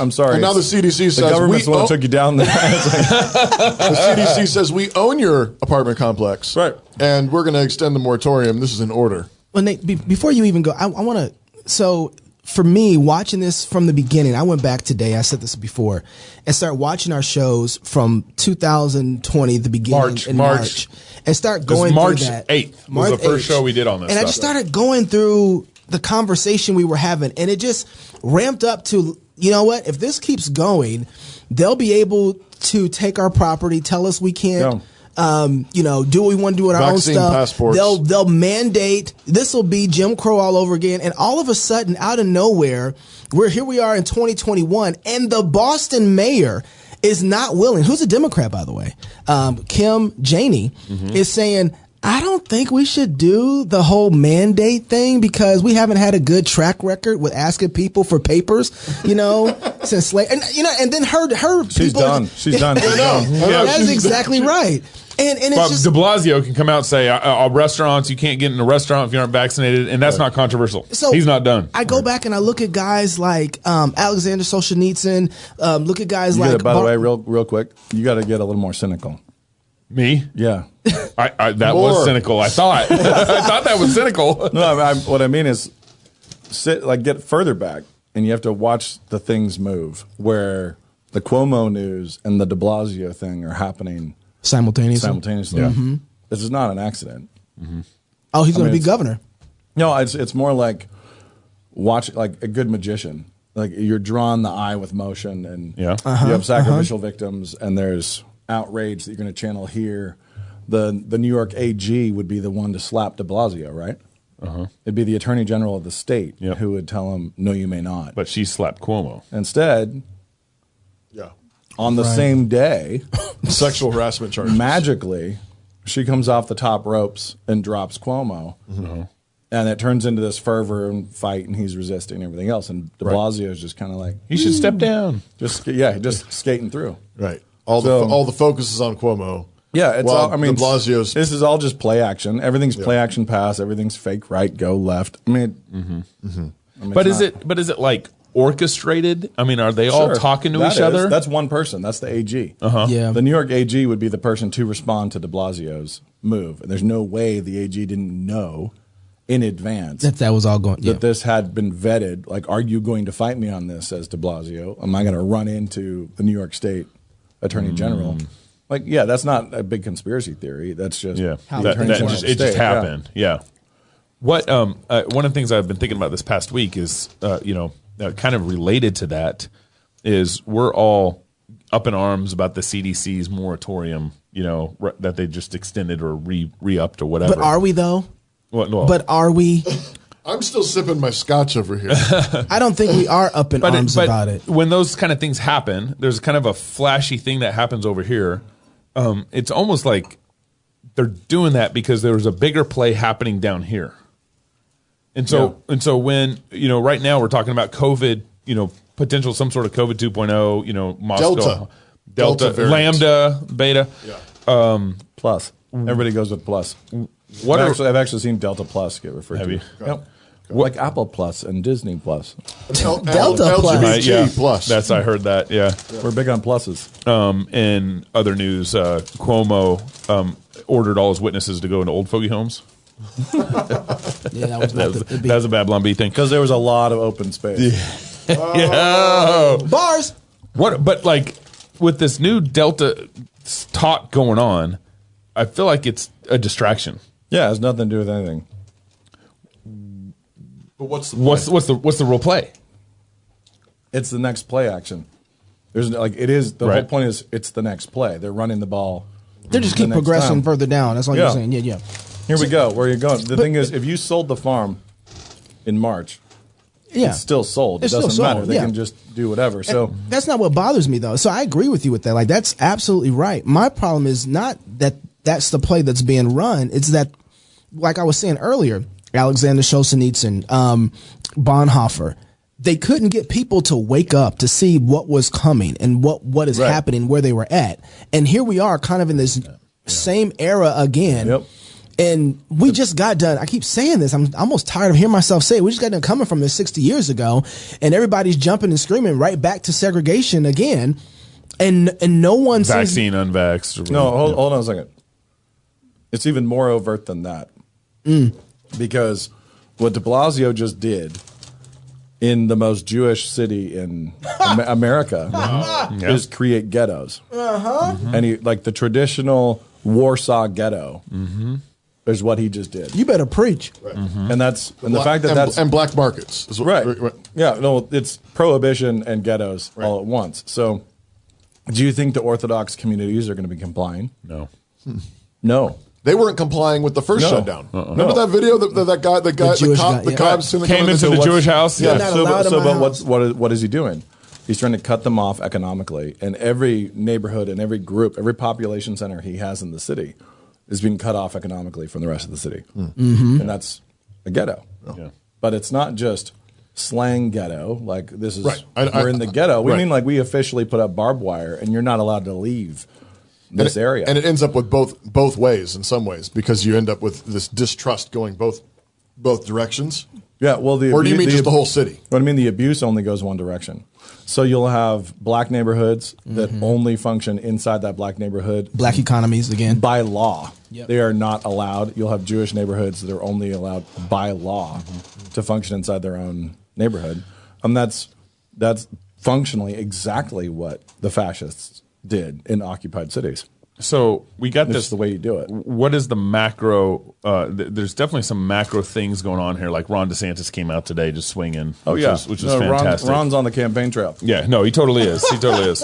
sorry. And now the CDC says... The government's the one that took you down there. The CDC says, we own your apartment complex. Right. And we're going to extend the moratorium. This is an order. Well, Nate, before you even go, I want to... So... for me, watching this from the beginning, I went back today, I said this before, and started watching our shows from 2020, the beginning in March, and start going March through that. 8th was the first show we did on this And stuff. I just started going through the conversation we were having, and it just ramped up to, you know what, if this keeps going, they'll be able to take our property, tell us we can't. Do what we want to do with our own stuff. Passports. They'll mandate. This will be Jim Crow all over again. And all of a sudden, out of nowhere, we are in 2021, and the Boston mayor is not willing. Who's a Democrat, by the way? Kim Janey is saying, I don't think we should do the whole mandate thing because we haven't had a good track record with asking people for papers, since slavery. And then her She's people. done. She's done. She's done. That's exactly right. And it's But just de Blasio can come out and say, restaurants, you can't get in a restaurant if you aren't vaccinated, and that's not controversial. So he's not done. I go back and I look at guys like Alexander Solzhenitsyn, look at guys like. By the way, real quick, you got to get a little more cynical. Me? Yeah. That was cynical. I thought. I thought that was cynical. No, what I mean is, get further back, and you have to watch the things move. Where the Cuomo news and the De Blasio thing are happening simultaneously. Yeah. This is not an accident. Oh, he's going to be governor. No, it's more like watch like a good magician. Like you're drawing the eye with motion, and you have sacrificial victims, and there's outrage that you're going to channel here. The New York AG would be the one to slap de Blasio, right? It'd be the Attorney General of the state who would tell him, no, you may not. But she slapped Cuomo. Instead, on the same day, sexual harassment charges. Magically, she comes off the top ropes and drops Cuomo. And it turns into this fervor and fight, and he's resisting and everything else. And de Blasio is just kind of like, he should step down. Just skating through. Right. All the focus is on Cuomo. Yeah, it's all. I mean, de Blasio's. This is all just play action. Everything's play action pass. Everything's fake right, go left. I mean, But is it like orchestrated? I mean, are they all talking to each other? That's one person. That's the AG. Yeah. The New York AG would be the person to respond to de Blasio's move. And there's no way the AG didn't know in advance that was all going. That this had been vetted. Like, are you going to fight me on this, says de Blasio? Am I going to run into the New York State Attorney General? Like, that's not a big conspiracy theory. That's just it just happened. Yeah. What one of the things I've been thinking about this past week is kind of related to that is we're all up in arms about the CDC's moratorium, that they just extended or re-upped or whatever. But are we though? Well, but are we? I'm still sipping my scotch over here. I don't think we are up in arms about it. When those kind of things happen, there's kind of a flashy thing that happens over here. It's almost like they're doing that because there was a bigger play happening down here. And so when, right now we're talking about COVID, potential some sort of COVID 2.0, Moscow, Delta Lambda, Beta. Yeah. Plus. Everybody goes with plus. I've actually seen Delta Plus get referred to. Yep. Like Apple Plus and Disney Plus. Delta Plus. Plus. I heard that, yeah. We're big on pluses. In other news, Cuomo ordered all his witnesses to go into old fogey homes. That was a Babylon Bee thing. Because there was a lot of open space. Bars. But like with this new Delta talk going on, I feel like it's a distraction. Yeah, it has nothing to do with anything. But what's the real play? It's the next play action. There's the whole point is it's the next play. They're running the ball. They just keep progressing further down. That's all you're saying. Yeah. Here we go. Where are you going? The thing is, if you sold the farm in March, it's still sold. It doesn't matter. They can just do whatever. So that's not what bothers me, though. So I agree with you with that. Like, that's absolutely right. My problem is not that that's the play that's being run. It's that, like I was saying earlier, Alexander Solzhenitsyn, Bonhoeffer, they couldn't get people to wake up to see what was coming and what is happening where they were at. And here we are kind of in this same era again. Yep. And we just got done. I keep saying this. I'm almost tired of hearing myself say it. We just got done coming from this 60 years ago, and everybody's jumping and screaming right back to segregation again. And no one vaccine unvaxxed. No, hold on a second. It's even more overt than that. Because what de Blasio just did in the most Jewish city in America is create ghettos. And he, like the traditional Warsaw ghetto is what he just did. You better preach. And that's the fact that that's and black markets is what, right. Yeah, no, it's prohibition and ghettos all at once. So, do you think the Orthodox communities are going to be complying? No. No. They weren't complying with the first shutdown. Remember that video that guy, the cops came into the Jewish house. Yeah. But what is he doing? He's trying to cut them off economically, and every neighborhood and every group, every population center he has in the city is being cut off economically from the rest of the city, and that's a ghetto. Yeah. But it's not just slang ghetto. Like this is Right. we're in the ghetto. We mean like we officially put up barbed wire, and you're not allowed to leave this area. And it ends up with both ways in some ways, because you end up with this distrust going both directions. Yeah, well, or do you mean just the whole city? What I mean, the abuse only goes one direction. So you'll have black neighborhoods that only function inside that black neighborhood. Black economies again. By law. Yep. They are not allowed. You'll have Jewish neighborhoods that are only allowed by law to function inside their own neighborhood. That's functionally exactly what the fascists did in occupied cities. So we got This this. is the way you do it. What is the macro? There's definitely some macro things going on here. Like Ron DeSantis came out today just swinging. Which is fantastic. Ron's on the campaign trail. Yeah, no, he totally is. He totally is.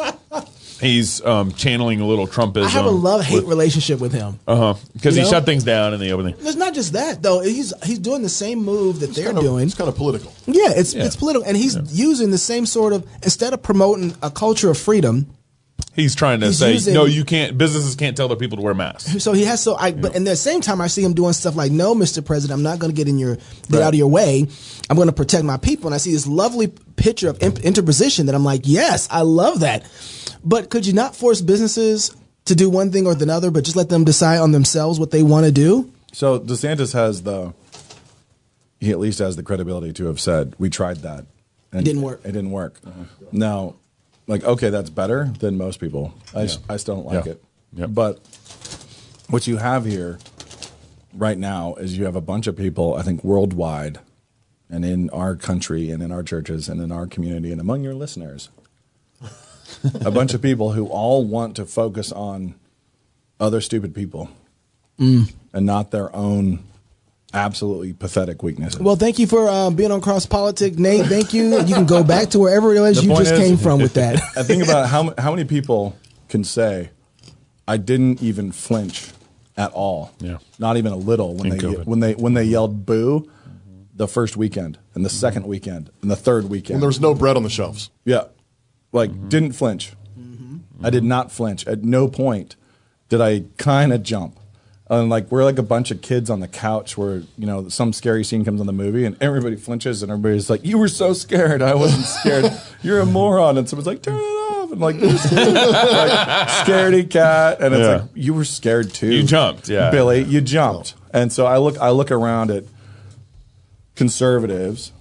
He's channeling a little Trumpism. I have a love-hate relationship with him. Because he shut things down and the opening. It's not just that though. He's doing the same move that they're doing. It's kind of political. Yeah, it's political, and he's using the same sort of, instead of promoting a culture of freedom. He's trying to say, no, you can't. Businesses can't tell their people to wear masks. So he has. But at the same time, I see him doing stuff like, "No, Mr. President, I'm not going to get out of your way. I'm going to protect my people." And I see this lovely picture of interposition that I'm like, "Yes, I love that." But could you not force businesses to do one thing or the other, but just let them decide on themselves what they want to do? So DeSantis he at least has the credibility to have said, "We tried that. And it didn't work. It didn't work." Now. Like, okay, that's better than most people. I still don't like it. Yeah. But what you have here right now is you have a bunch of people, I think, worldwide and in our country and in our churches and in our community and among your listeners, a bunch of people who all want to focus on other stupid people and not their own absolutely pathetic weaknesses. Well, thank you for being on Cross Politic, Nate. Thank you. You can go back to wherever it was you just came from with that. I think about how many people can say, "I didn't even flinch at all." Yeah, not even a little when they yelled "boo" the first weekend and the second weekend and the third weekend. When there was no bread on the shelves. Yeah, didn't flinch. I did not flinch. At no point did I kind of jump. And we're like a bunch of kids on the couch where, some scary scene comes on the movie and everybody flinches and everybody's like, "You were so scared." I wasn't scared. You're a moron. And someone's like, "Turn it off." And scaredy cat. And it's like, you were scared too. You jumped. Yeah. Billy, you jumped. And so I look around at conservatives,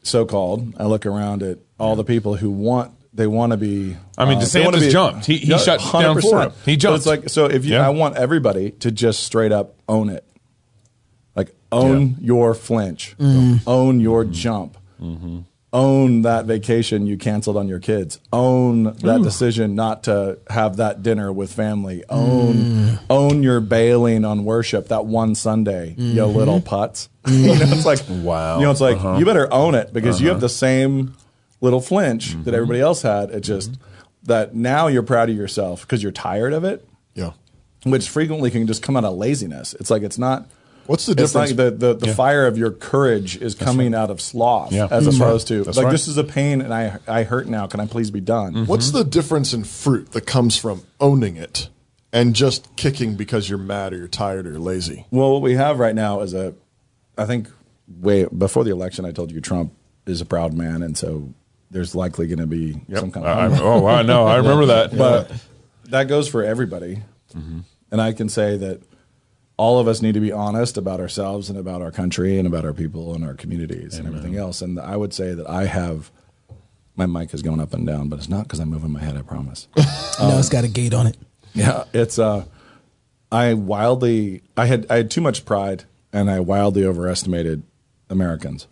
so-called. I look around at all the people who want to be. I mean, DeSantis jumped. He shut 100%. Down for him. He jumped. So if I want everybody to just straight up own it, own your flinch, own your jump, own that vacation you canceled on your kids, own that decision not to have that dinner with family, own your bailing on worship that one Sunday, you little putz. It's like wow. It's like you better own it because you have the same little flinch that everybody else had. It just that now you're proud of yourself because you're tired of it. Yeah, which frequently can just come out of laziness. It's like it's not. What's the difference? It's like the fire of your courage is coming out of sloth as opposed to this is a pain and I hurt now. Can I please be done? What's the difference in fruit that comes from owning it and just kicking because you're mad or you're tired or you're lazy? Well, what we have right now is I think way before the election, I told you Trump is a proud man, and so there's likely going to be some kind of. I know. I remember that. But that goes for everybody. And I can say that all of us need to be honest about ourselves and about our country and about our people and our communities and everything else. And I would say that my mic is going up and down, but it's not because I'm moving my head, I promise. No, it's got a gate on it. Yeah, it's I had too much pride and I wildly overestimated Americans.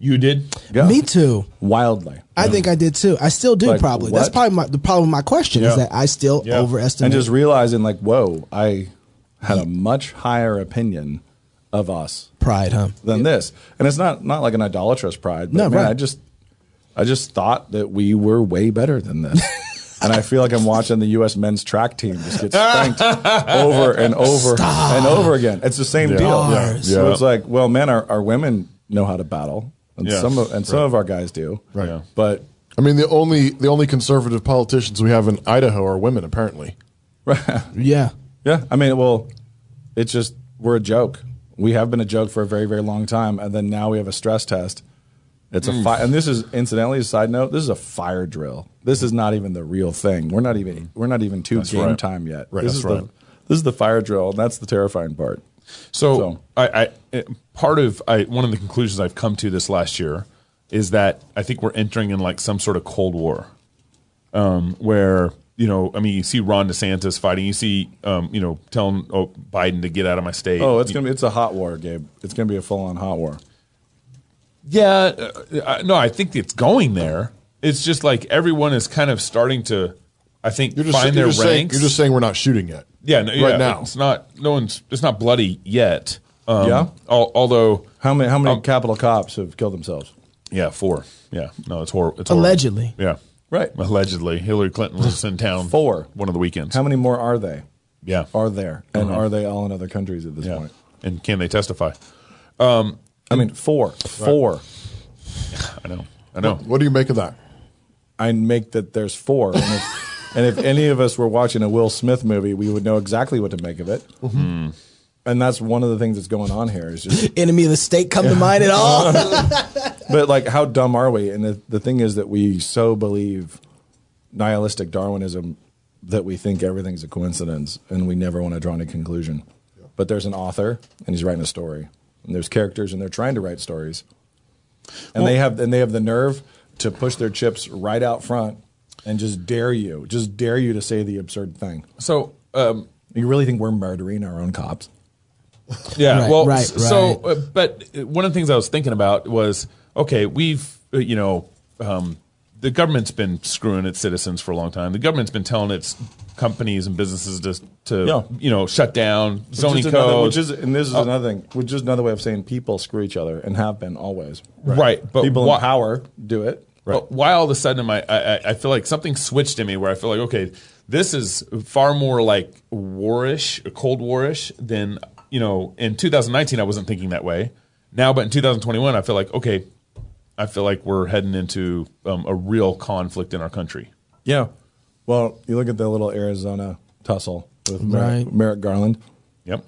You did? Yeah. Me too. Wildly. I think I did too. I still do, Like, probably. what? That's probably the problem with my question is that I still overestimate. And just realizing, like, whoa, I had a much higher opinion of us pride, huh? than this. And it's not like an idolatrous pride, but No, man, right. I just thought that we were way better than this. And I feel like I'm watching the U.S. men's track team just get spanked over and over and over again. It's the same deal. Yeah. So it's like, well, man, our women know how to battle, and some of our guys do. Right. Yeah. But I mean, the only conservative politicians we have in Idaho are women, apparently. Yeah. Yeah. I mean, well, it's just we're a joke. We have been a joke for a very, very long time, and then now we have a stress test. It's a and this is incidentally a side note. This is a fire drill. This is not even the real thing. We're not even to game time yet. Right. This is the fire drill, and that's the terrifying part. So I one of the conclusions I've come to this last year is that I think we're entering in like some sort of Cold War, where you see Ron DeSantis fighting, you see telling Biden to get out of my state. Oh, it's a hot war, Gabe. It's gonna be a full on hot war. Yeah, no, I think it's going there. It's just like everyone is kind of starting to, I think, find their ranks. You're just saying we're not shooting yet. Yeah, right now it's not. It's not bloody yet. Yeah. Although how many Capitol cops have killed themselves? Yeah, 4. Yeah, no, it's horrible. Allegedly. Yeah, right. Allegedly, Hillary Clinton was in town 4 one of the weekends. How many more are they? Yeah, are there, and are they all in other countries at this point? And can they testify? I mean, 4. I know. What do you make of that? I make that there's 4. And if any of us were watching a Will Smith movie, we would know exactly what to make of it. Mm-hmm. And that's one of the things that's going on here. Is just enemy of the state come to mind at all? But like, how dumb are we? And the thing is that we so believe nihilistic Darwinism that we think everything's a coincidence, and we never want to draw any conclusion. Yeah. But there's an author, and he's writing a story, and there's characters, and they're trying to write stories, and they have the nerve to push their chips right out front and just dare you to say the absurd thing. So you really think we're murdering our own cops? Yeah. Right, well, right. So, but one of the things I was thinking about was, okay, we've the government's been screwing its citizens for a long time. The government's been telling its companies and businesses to shut down, zoning codes. This is another thing, which is another way of saying people screw each other and have been always. Right. But people in power do it. Right. But why all of a sudden I feel like something switched in me where I feel like, okay, this is far more like warish, Cold War-ish than, in 2019 I wasn't thinking that way. Now, but in 2021 I feel like, okay, we're heading into a real conflict in our country. Yeah. Well, you look at the little Arizona tussle with Merrick Garland. Yep.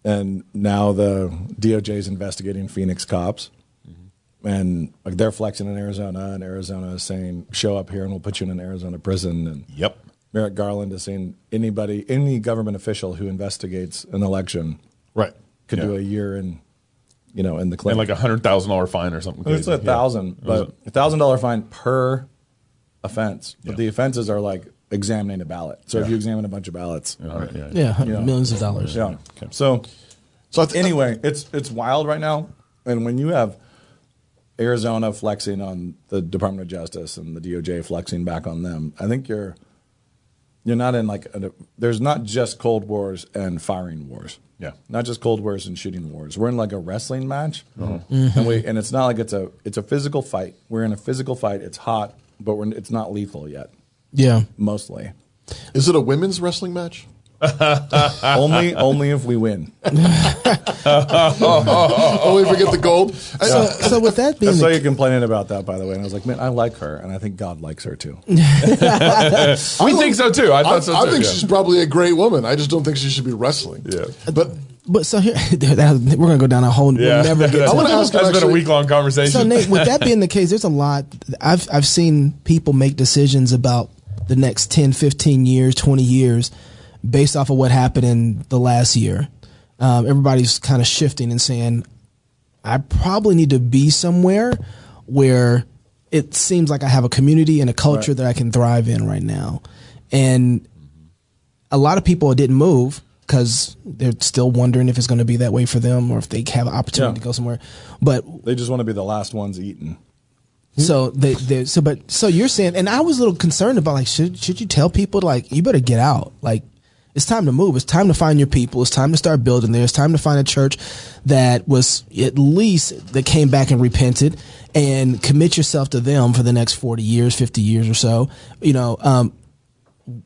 And now the DOJ is investigating Phoenix cops. Mm-hmm. And like they're flexing in Arizona, and Arizona is saying, show up here and we'll put you in an Arizona prison. And yep. Merrick Garland is saying any government official who investigates an election could do a year in in the clinic. And like $100,000 fine or something. It's $1,000, but $1,000 fine per offense. But the offenses are like examining a ballot. So if you examine a bunch of ballots, millions of dollars. Yeah. Okay. So anyway, it's wild right now. And when you have Arizona flexing on the Department of Justice and the DOJ flexing back on them, I think you're not in like there's not just Cold Wars and firing wars. Yeah, not just Cold Wars and shooting wars. We're in like a wrestling match, and it's not like it's a physical fight. We're in a physical fight. It's hot, but it's not lethal yet. Yeah, mostly. Is it a women's wrestling match? only if we win. Only if we get the gold. So with that being, I saw you complaining about that, by the way, and I was like, man, I like her, and I think God likes her too. We think so too. I thought so too. I think she's probably a great woman. I just don't think she should be wrestling. Yeah, but so here we're gonna go down a whole. Yeah. We'll never get. I want to ask. That's been a week-long conversation. So Nate, with that being the case, there's a lot. I've seen people make decisions about the next 10, 15 years, 20 years. Based off of what happened in the last year, everybody's kind of shifting and saying, I probably need to be somewhere where it seems like I have a community and a culture that I can thrive in right now. And a lot of people didn't move because they're still wondering if it's going to be that way for them or if they have an opportunity to go somewhere. But they just want to be the last ones eaten. So so you're saying, and I was a little concerned about like, should you tell people like, you better get out? Like, it's time to move. It's time to find your people. It's time to start building there. It's time to find a church that was at least that came back and repented and commit yourself to them for the next 40 years, 50 years or so. You know,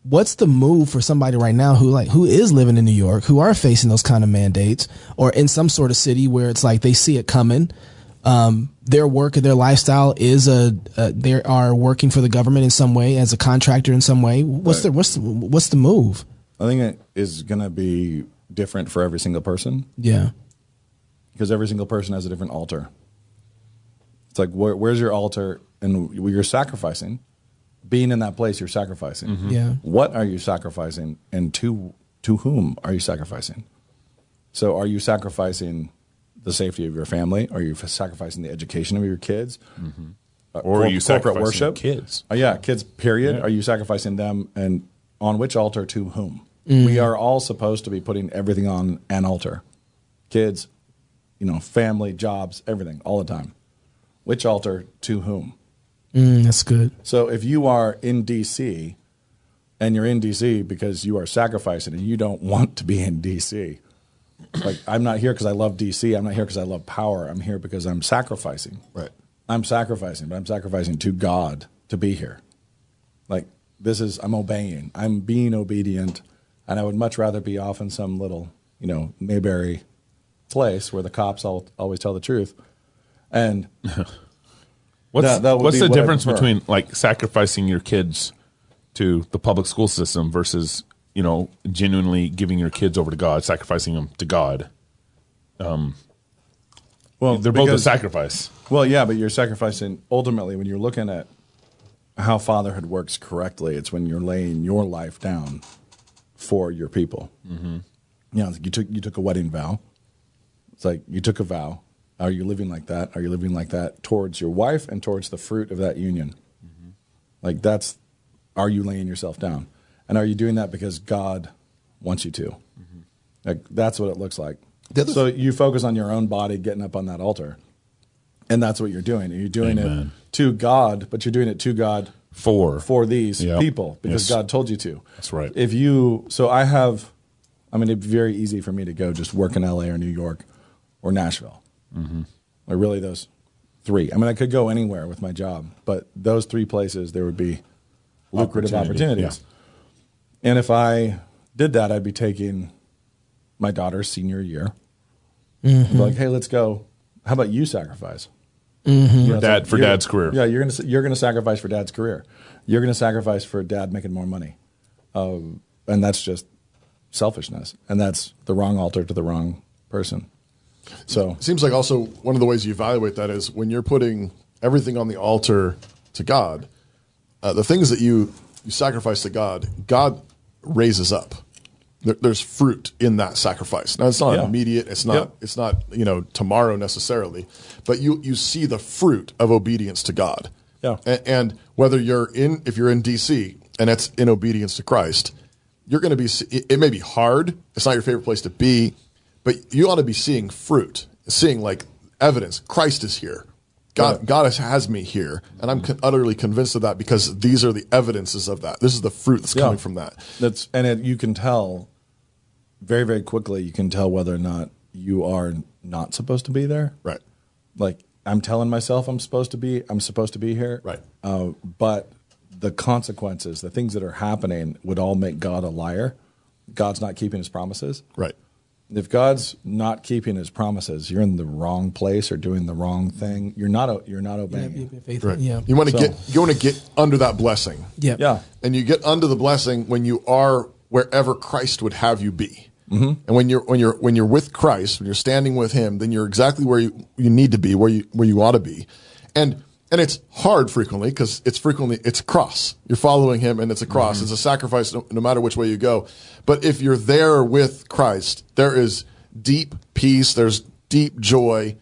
what's the move for somebody right now who is living in New York, who are facing those kind of mandates, or in some sort of city where it's like they see it coming? Their work and their lifestyle is they are working for the government in some way as a contractor in some way. What's the move? I think it is going to be different for every single person. Yeah. Because every single person has a different altar. It's like, where's your altar? And you're sacrificing. Being in that place, you're sacrificing. Mm-hmm. Yeah. What are you sacrificing? And to whom are you sacrificing? So are you sacrificing the safety of your family? Are you sacrificing the education of your kids? Mm-hmm. Or are you sacrificing worship? Kids? Kids, period. Yeah. Are you sacrificing them? And on which altar to whom? Mm. We are all supposed to be putting everything on an altar. Kids, family, jobs, everything, all the time. Which altar to whom? That's good. So if you are in D.C. and you're in D.C. because you are sacrificing and you don't want to be in D.C., like, I'm not here because I love D.C. I'm not here because I love power. I'm here because I'm sacrificing. Right. I'm sacrificing, but I'm sacrificing to God to be here. Like, I'm obeying. I'm being obedient, and I would much rather be off in some little, Mayberry place where the cops always tell the truth. And what's the difference between like sacrificing your kids to the public school system versus genuinely giving your kids over to God, sacrificing them to God? Well, they're both a sacrifice. Well, yeah, but you're sacrificing ultimately when you're looking at how fatherhood works correctly. It's when you're laying your life down for your people. Mm-hmm. You took a wedding vow. It's like you took a vow. Are you living like that? Are you living like that towards your wife and towards the fruit of that union? Mm-hmm. Like are you laying yourself down? And are you doing that because God wants you to? Mm-hmm. Like, that's what it looks like. So you focus on your own body getting up on that altar. And that's what you're doing. You're doing it to God, but you're doing it to God for these people because God told you to. That's right. It'd be very easy for me to go just work in LA or New York or Nashville. Mm-hmm. Or really those three. I could go anywhere with my job, but those three places, there would be lucrative opportunities. Yeah. And if I did that, I'd be taking my daughter's senior year. Mm-hmm. Like, hey, let's go. How about you sacrifice? Mm-hmm. For dad's career. Yeah, you're gonna sacrifice for dad's career. You're gonna sacrifice for dad making more money, and that's just selfishness, and that's the wrong altar to the wrong person. So it seems like also one of the ways you evaluate that is when you're putting everything on the altar to God, the things that you sacrifice to God, God raises up. There's fruit in that sacrifice. Now it's not immediate. It's not. It's not tomorrow necessarily, but you see the fruit of obedience to God. Yeah. And whether if you're in DC and it's in obedience to Christ, you're going to be. It may be hard. It's not your favorite place to be, but you ought to be seeing fruit, seeing like evidence. Christ is here. God has me here, and I'm utterly convinced of that because these are the evidences of that. This is the fruit that's coming from that. You can tell very, very quickly. You can tell whether or not you are not supposed to be there. Right. Like, I'm telling myself I'm supposed to be here. Right. But the consequences, the things that are happening, would all make God a liar. God's not keeping his promises. Right. If God's not keeping his promises, you're in the wrong place or doing the wrong thing. You're not obeying. Right. Yeah. You want to get under that blessing. Yeah. Yeah. And you get under the blessing when you are wherever Christ would have you be. Mm-hmm. And when you're with Christ, when you're standing with him, then you're exactly where you need to be, where you ought to be. And it's hard frequently because it's a cross. You're following him and it's a cross. Mm-hmm. It's a sacrifice no matter which way you go. But if you're there with Christ, there is deep peace, there's deep joy,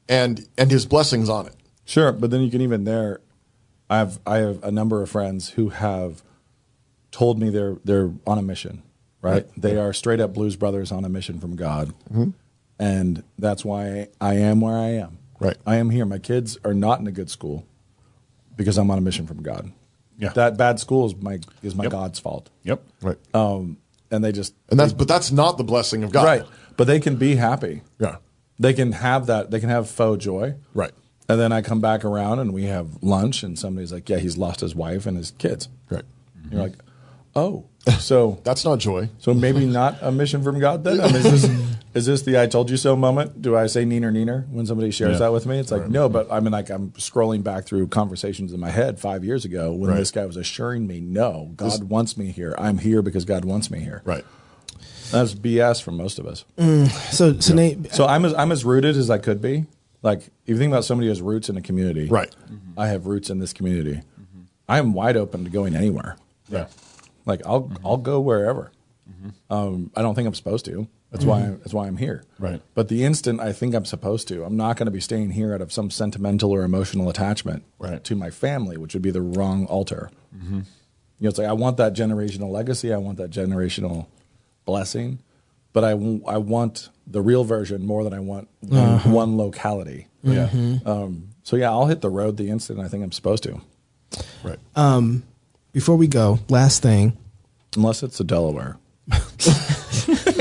and his blessings on it. Sure, but then you can even there. I have a number of friends who have told me they're on a mission, right? They are straight up Blues Brothers on a mission from God. And that's why I am where I am. Right. I am here. My kids are not in a good school because I'm on a mission from God. Yeah. That bad school is my God's fault. Yep. Right. And But that's not the blessing of God. right. But they can be happy. Yeah. They can have that. They can have faux joy. Right. And then I come back around and we have lunch and somebody's like, yeah, he's lost his wife and his kids. Right. You're like, oh, so That's not joy. so maybe not a mission from God then? I mean, is this the I told you so moment? Do I say neener neener when somebody shares that with me? It's like, no, but I mean, like I'm scrolling back through conversations in my head 5 years ago when this guy was assuring me, no, God wants me here. I'm here because God wants me here. Right. That's BS for most of us. So Nate, So I'm as rooted as I could be. Like if you think about somebody who has roots in a community, Right. I have roots in this community. I am wide open to going anywhere. Yeah. Like I'll go wherever. I don't think I'm supposed to. That's why I'm here. Right. But the instant I think I'm supposed to, I'm not going to be staying here out of some sentimental or emotional attachment to my family, which would be the wrong altar. You know, it's like I want that generational legacy. I want that generational blessing, but I want the real version more than I want one locality. Yeah. So yeah, I'll hit the road the instant I think I'm supposed to. Right. before we go, last thing. Unless it's a Delaware.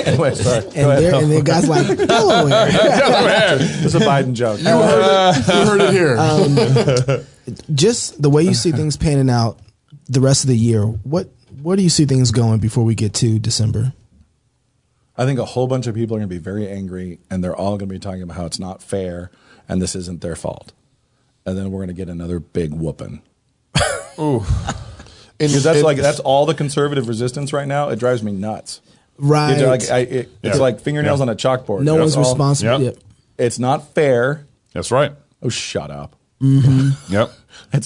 Anyway, sorry. And then guys like Delaware. It's a Biden joke. You heard it here. Just the way you see things panning out the rest of the year, where do you see things going before we get to December? I think a whole bunch of people are going to be very angry, and they're all going to be talking about how it's not fair and this isn't their fault. And then we're going to get another big whooping. Ooh. Because that's all the conservative resistance right now. It drives me nuts. Right. It's like fingernails on a chalkboard. No one's responsible. Yep. It's not fair. That's right. Oh, shut up. Yep.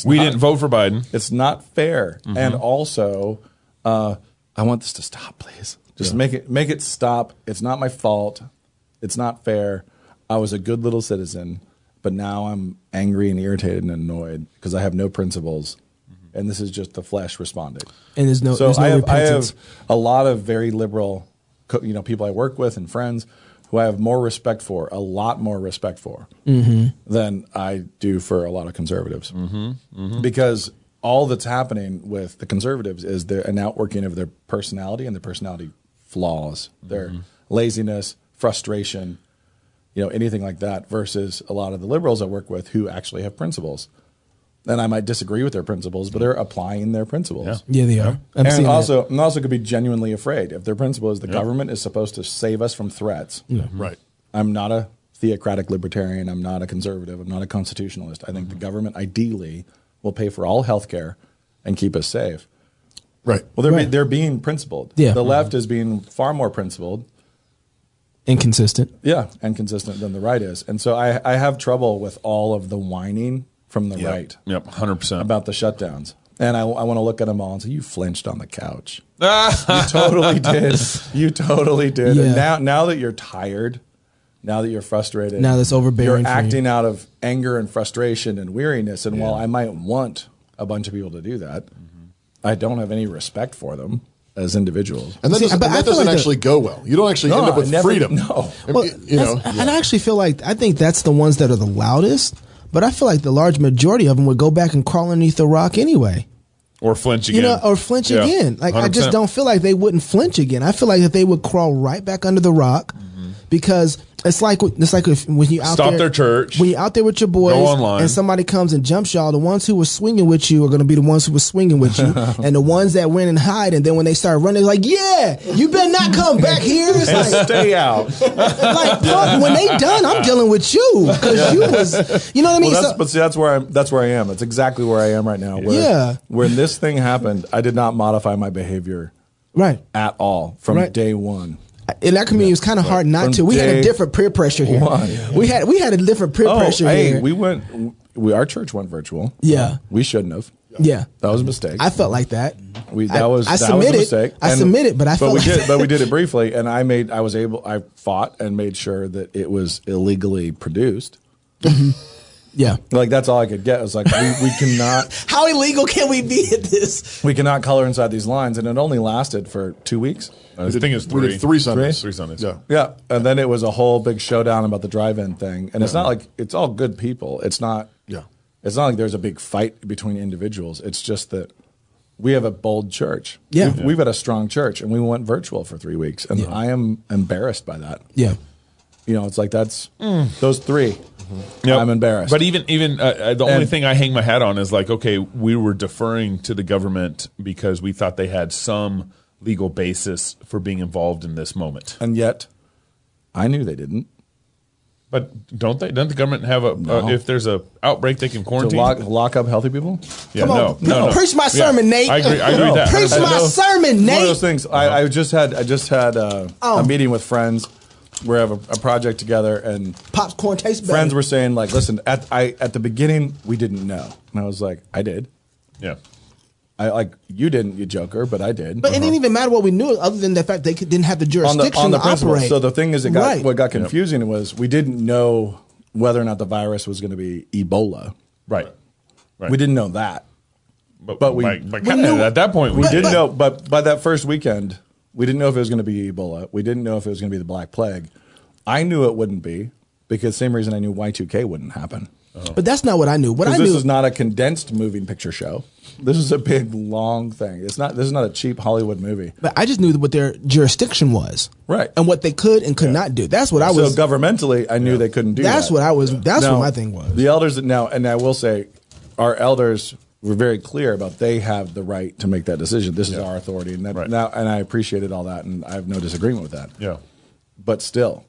We didn't vote for Biden. It's not fair. And also, I want this to stop, please. Just make it stop. It's not my fault. It's not fair. I was a good little citizen, but now I'm angry and irritated and annoyed because I have no principles. And this is just the flesh responding. And there's no I repentance. have a lot of very liberal, people I work with and friends who I have more respect for, a lot more respect for than I do for a lot of conservatives. Because all that's happening with the conservatives is an outworking of their personality and their personality flaws, their laziness, frustration, anything like that, versus a lot of the liberals I work with who actually have principles. And I might disagree with their principles, but they're applying their principles. Yeah, they are. And also could be genuinely afraid. If their principle is the government is supposed to save us from threats. Right. I'm not a theocratic libertarian. I'm not a conservative. I'm not a constitutionalist. I think the government ideally will pay for all health care and keep us safe. Right. Well, they're being principled. Yeah. The left is being far more principled. Inconsistent. Yeah, and consistent than the right is. And so I have trouble with all of the whining from the right. Yep, 100%. About the shutdowns. And I want to look at them all and say, you flinched on the couch. You totally did. You totally did. Yeah. And now that you're tired, now that you're frustrated, now that's overbearing. You're acting out of anger and frustration and weariness. And while I might want a bunch of people to do that, I don't have any respect for them as individuals. And that doesn't actually go well. You don't actually end up with freedom. No. Well, and I actually feel like I think that's the ones that are the loudest. But I feel like the large majority of them would go back and crawl underneath the rock anyway. Or flinch again. Or flinch again. Like 100%. I just don't feel like they wouldn't flinch again. I feel like that they would crawl right back under the rock because it's like when you out Stop there, their church. When you're out there with your boys Go online. and somebody comes and jumps y'all, the ones who were swinging with you are going to be the ones who were swinging with you, and the ones that went and hide, and then when they start running, they're like, yeah, you better not come back here. It's and like, stay out. Like, fuck, when they done, I'm dealing with you because you was, you know what I mean? Well, but see, that's where I am. That's exactly where I am right now. When this thing happened, I did not modify my behavior at all from day one. In that community, it was kind of hard not to. We had a different peer pressure here. We had a different peer pressure here. Our church went virtual. Yeah, we shouldn't have. Yeah, that was a mistake. I felt like that. That was a mistake. I submitted, but I felt like but we did it briefly, and I fought and made sure that it was illegally produced. Yeah. Like, that's all I could get. It was like, we cannot. How illegal can we be at this? We cannot color inside these lines. And it only lasted for 2 weeks. I think it's 3. We did 3 Sundays. 3 Sundays. Yeah. Yeah. And then it was a whole big showdown about the drive-in thing. And it's not like, it's all good people. It's not. Yeah. It's not like there's a big fight between individuals. It's just that we have a bold church. Yeah. We've had a strong church, and we went virtual for 3 weeks. And I am embarrassed by that. Yeah. You know, it's like those 3. Yep. I'm embarrassed. But even the only thing I hang my hat on is like, okay, we were deferring to the government because we thought they had some legal basis for being involved in this moment. And yet, I knew they didn't. But don't they? Doesn't the government have if there's a outbreak, they can To quarantine? lock up healthy people? Yeah, Come on. no. Preach my sermon, Nate. I agree with that. Preach my sermon, Nate. One of those things. I just had a meeting with friends. We have a project together, and Popcorn tastes better. friends were saying, like, listen, at the beginning, we didn't know. And I was like, I did. Yeah. You didn't, you joker, but I did. But it didn't even matter what we knew, other than the fact they didn't have the jurisdiction on the to principle. operate. So the thing is, Right. what got confusing was we didn't know whether or not the virus was going to be Ebola. Right. We didn't know that. But we at that point, We didn't know, but by that first weekend, we didn't know if it was going to be Ebola. We didn't know if it was going to be the Black Plague. I knew it wouldn't be, because same reason I knew Y2K wouldn't happen. But that's not what I knew. What I knew, this is not a condensed moving picture show. This is a big, long thing. This is not a cheap Hollywood movie. but I just knew what their jurisdiction was, Right. and what they could and could not do. That's what I was. So governmentally, I knew they couldn't do That's that. what I was. That's Now, what my thing was. The elders now, and I will say, our elders were very clear about they have the right to make that decision. This is our authority, and now, and I appreciated all that, and I have no disagreement with that. Yeah. But still,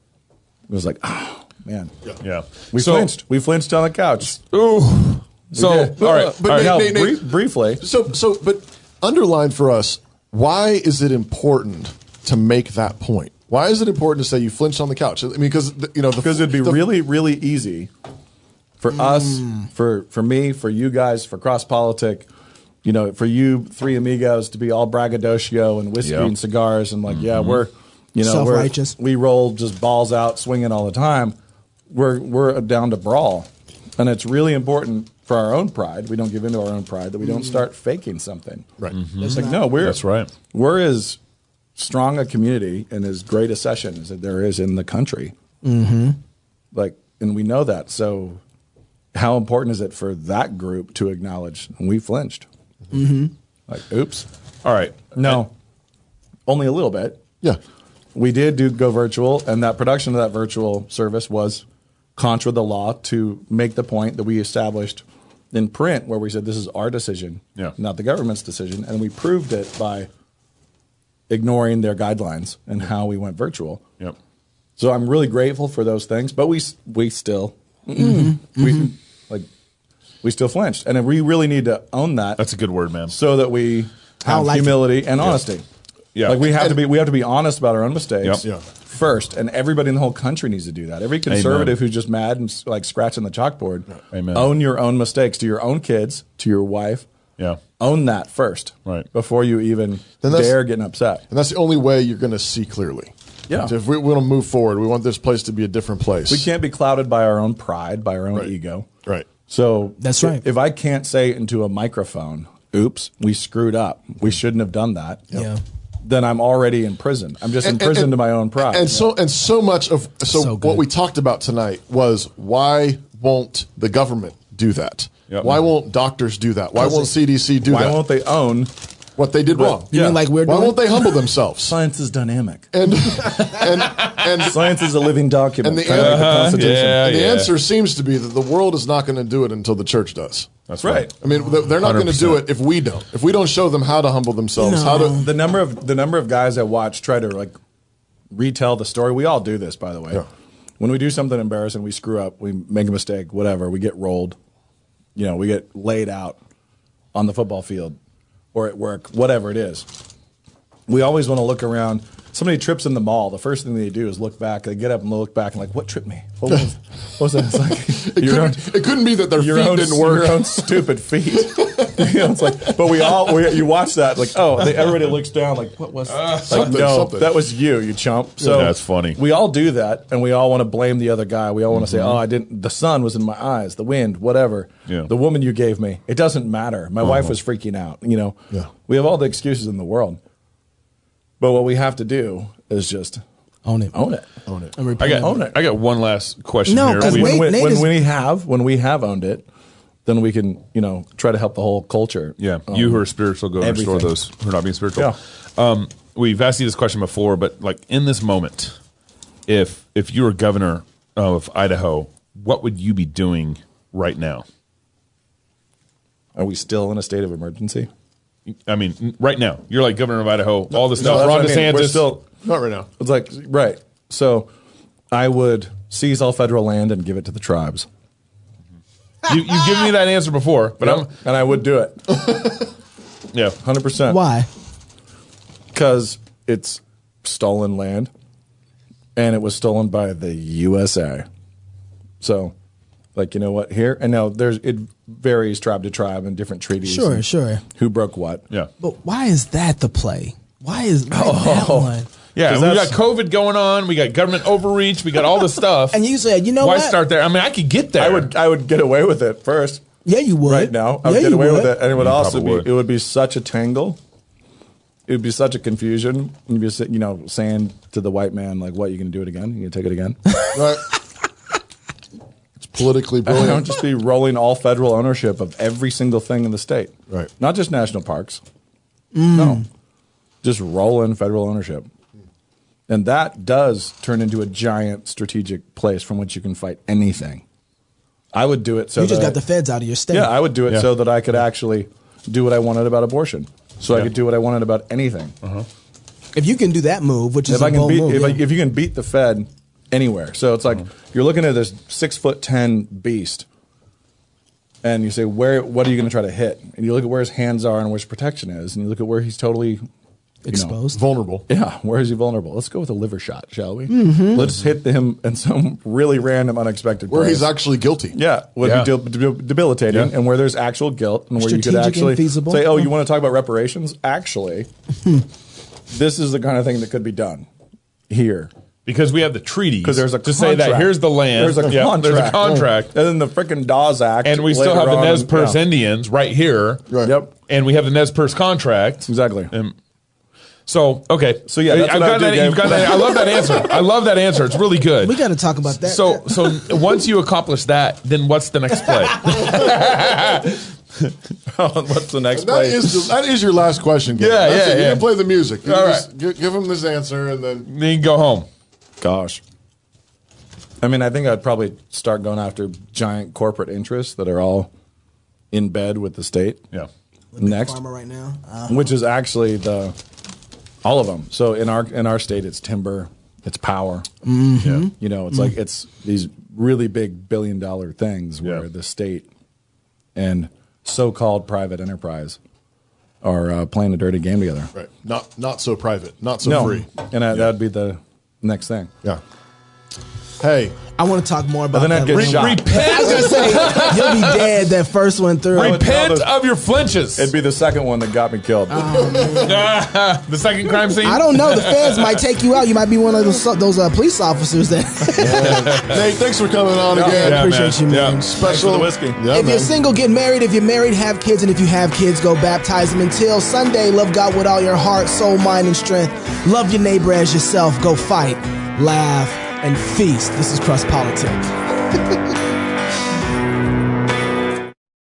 it was like, oh man, Yeah. we flinched. We flinched on the couch. Ooh. So, all right. But all right. Nate, Now, Nate, Briefly, but underline for us, why is it important to make that point? Why is it important to say you flinched on the couch? I mean, because it'd be really, really easy for us, for me, for you guys, for Cross Politic, for you 3 amigos to be all braggadocio and whiskey and cigars and like, we're Self-righteous. we roll just balls out swinging all the time. We're down to brawl, and it's really important for our own pride. We don't give into our own pride, that we don't start faking something. Right. It's like, no, That's right. We're as strong a community and as great a session as there is in the country. Mm-hmm. And we know that. So how important is it for that group to acknowledge? And we flinched. Mm-hmm. Oops. All right. No, only a little bit. Yeah. We did go virtual, and that production of that virtual service was contra the law to make the point that we established in print, where we said this is our decision, not the government's decision, and we proved it by ignoring their guidelines and how we went virtual. Yep. So I'm really grateful for those things, but we still we still flinched, and we really need to own that. That's a good word, man. So that we have humility and honesty. Yeah. Like we have to be honest about our own mistakes Yep. first, and everybody in the whole country needs to do that. Every conservative who's just mad and like scratching the chalkboard, Amen. Own your own mistakes to your own kids, to your wife. Yeah. Own that first, Right. before you even dare getting upset. And that's the only way you're going to see clearly. Yeah. So if we want to move forward, we want this place to be a different place. We can't be clouded by our own pride, by our own ego. Right. So That's right. If I can't say into a microphone, "Oops, we screwed up. We shouldn't have done that." Yeah. Then I'm already in prison. I'm just imprisoned to my own pride. And so much of So good. what we talked about tonight was, why won't the government do that? Yep. Why won't doctors do that? Why won't CDC do why that? won't they own? What they did wrong? You mean like we're Why doing? won't they humble themselves? Science is dynamic. And Science is a living document. And the- kind of like the Constitution. yeah. the answer seems to be that the world is not going to do it until the church does. That's right. I mean, they're not going to do 100%. it if we don't. If we don't show them how to humble themselves, how to. The number of guys I watch try to like retell the story. We all do this, by the way. Yeah. When we do something embarrassing, we screw up, we make a mistake, whatever, we get rolled. We get laid out on the football field or at work, whatever it is. We always want to look around. Somebody trips in the mall. The first thing they do is look back. They get up and look back and like, what tripped me? What was that? It's like, It couldn't be that their feet didn't work. Your own stupid feet. It's like, but you watch that like, everybody looks down like, what was something. That was you chump. So that's funny. We all do that, and we all want to blame the other guy. We all want to say, I didn't. The sun was in my eyes, the wind, whatever. Yeah. The woman you gave me, it doesn't matter. My wife was freaking out. Yeah. We have all the excuses in the world, but what we have to do is just own it. Own it. I got one last question No, here. 'cause When we have owned it, then we can try to help the whole culture. Yeah, you who are spiritual, go and restore those who are not being spiritual. Yeah. We've asked you this question before, but like in this moment, if you were governor of Idaho, what would you be doing right now? Are we still in a state of emergency? I mean, right now, you're like governor of Idaho. All this stuff. that's Ron what I mean. DeSantis. We're still Not right now. It's like right. So I would seize all federal land and give it to the tribes. You've given me that answer before, but and I would do it. Yeah, 100%. Why? Because it's stolen land, and it was stolen by the USA. So, like, you know what? Here and now, it varies tribe to tribe and different treaties. Sure. Who broke what? Yeah. But why is that the play? Why that one? Yeah, we got COVID going on. We got government overreach. We got all this stuff. And you said, why what? start there? I mean, I could get there. I would get away with it first. Yeah, you would. Right now, I would get away with it, and it would also be. It would be such a tangle. It would be such a confusion. You'd be saying to the white man, like, "What, you going to do it again? You going to take it again?" Right. It's politically brilliant. I don't just be rolling all federal ownership of every single thing in the state. Right. Not just national parks. No. Just rolling federal ownership. And that does turn into a giant strategic place from which you can fight anything. I would do it so you just got the feds out of your state. Yeah, I would do it so that I could actually do what I wanted about abortion. So I could do what I wanted about anything. If you can do that move, which is if you can beat the Fed anywhere. So it's like you're looking at this 6'10" beast, and you say, what are you going to try to hit? And you look at where his hands are and where his protection is, and you look at where he's totally exposed, vulnerable. Yeah, where is he vulnerable? Let's go with a liver shot, shall we? Let's hit him in some really random, unexpected where place. he's actually guilty. Yeah, would be debilitating, and where there's actual guilt, and where you could actually say, "Oh, you want to talk about reparations? Actually, this is the kind of thing that could be done here." Because we have the treaties. Because there's a to say that here's the land. There's a contract. There's a contract. And then the freaking Dawes Act. And we still have the Nez Perce Indians right here. Right. Yep. And we have the Nez Perce contract. Exactly. So that's yeah, that's I've got that. You've got that. I love that answer. I love that answer. It's really good. We got to talk about that. So once you accomplish that, then what's the next play? What's the next play? That is your last question, Gabe. You can play the music. All right. Give him this answer, and then you can go home. Gosh. I mean, I think I'd probably start going after giant corporate interests that are all in bed with the state. Yeah. Next. Farmer right now. Which is actually all of them. So in our state, it's timber, it's power. Yeah. It's like it's these really big billion-dollar things where the state and so-called private enterprise are playing a dirty game together. right, not so private, not so free. And that'd be the next thing. Yeah. Hey, I want to talk more about But then that. I'd get shot. I was going to say, you'll be dead that first one through. Repent of your flinches. It'd be the second one that got me killed. The second crime scene. I don't know. The feds might take you out. You might be one of those police officers that. Nate, thanks for coming on again. I appreciate you, man. Special the whiskey. Yeah, If you're single, get married. If you're married, have kids. And if you have kids, go baptize them. Until Sunday, love God with all your heart, soul, mind, and strength. Love your neighbor as yourself. Go fight, laugh, and feast. This is Cross Politics.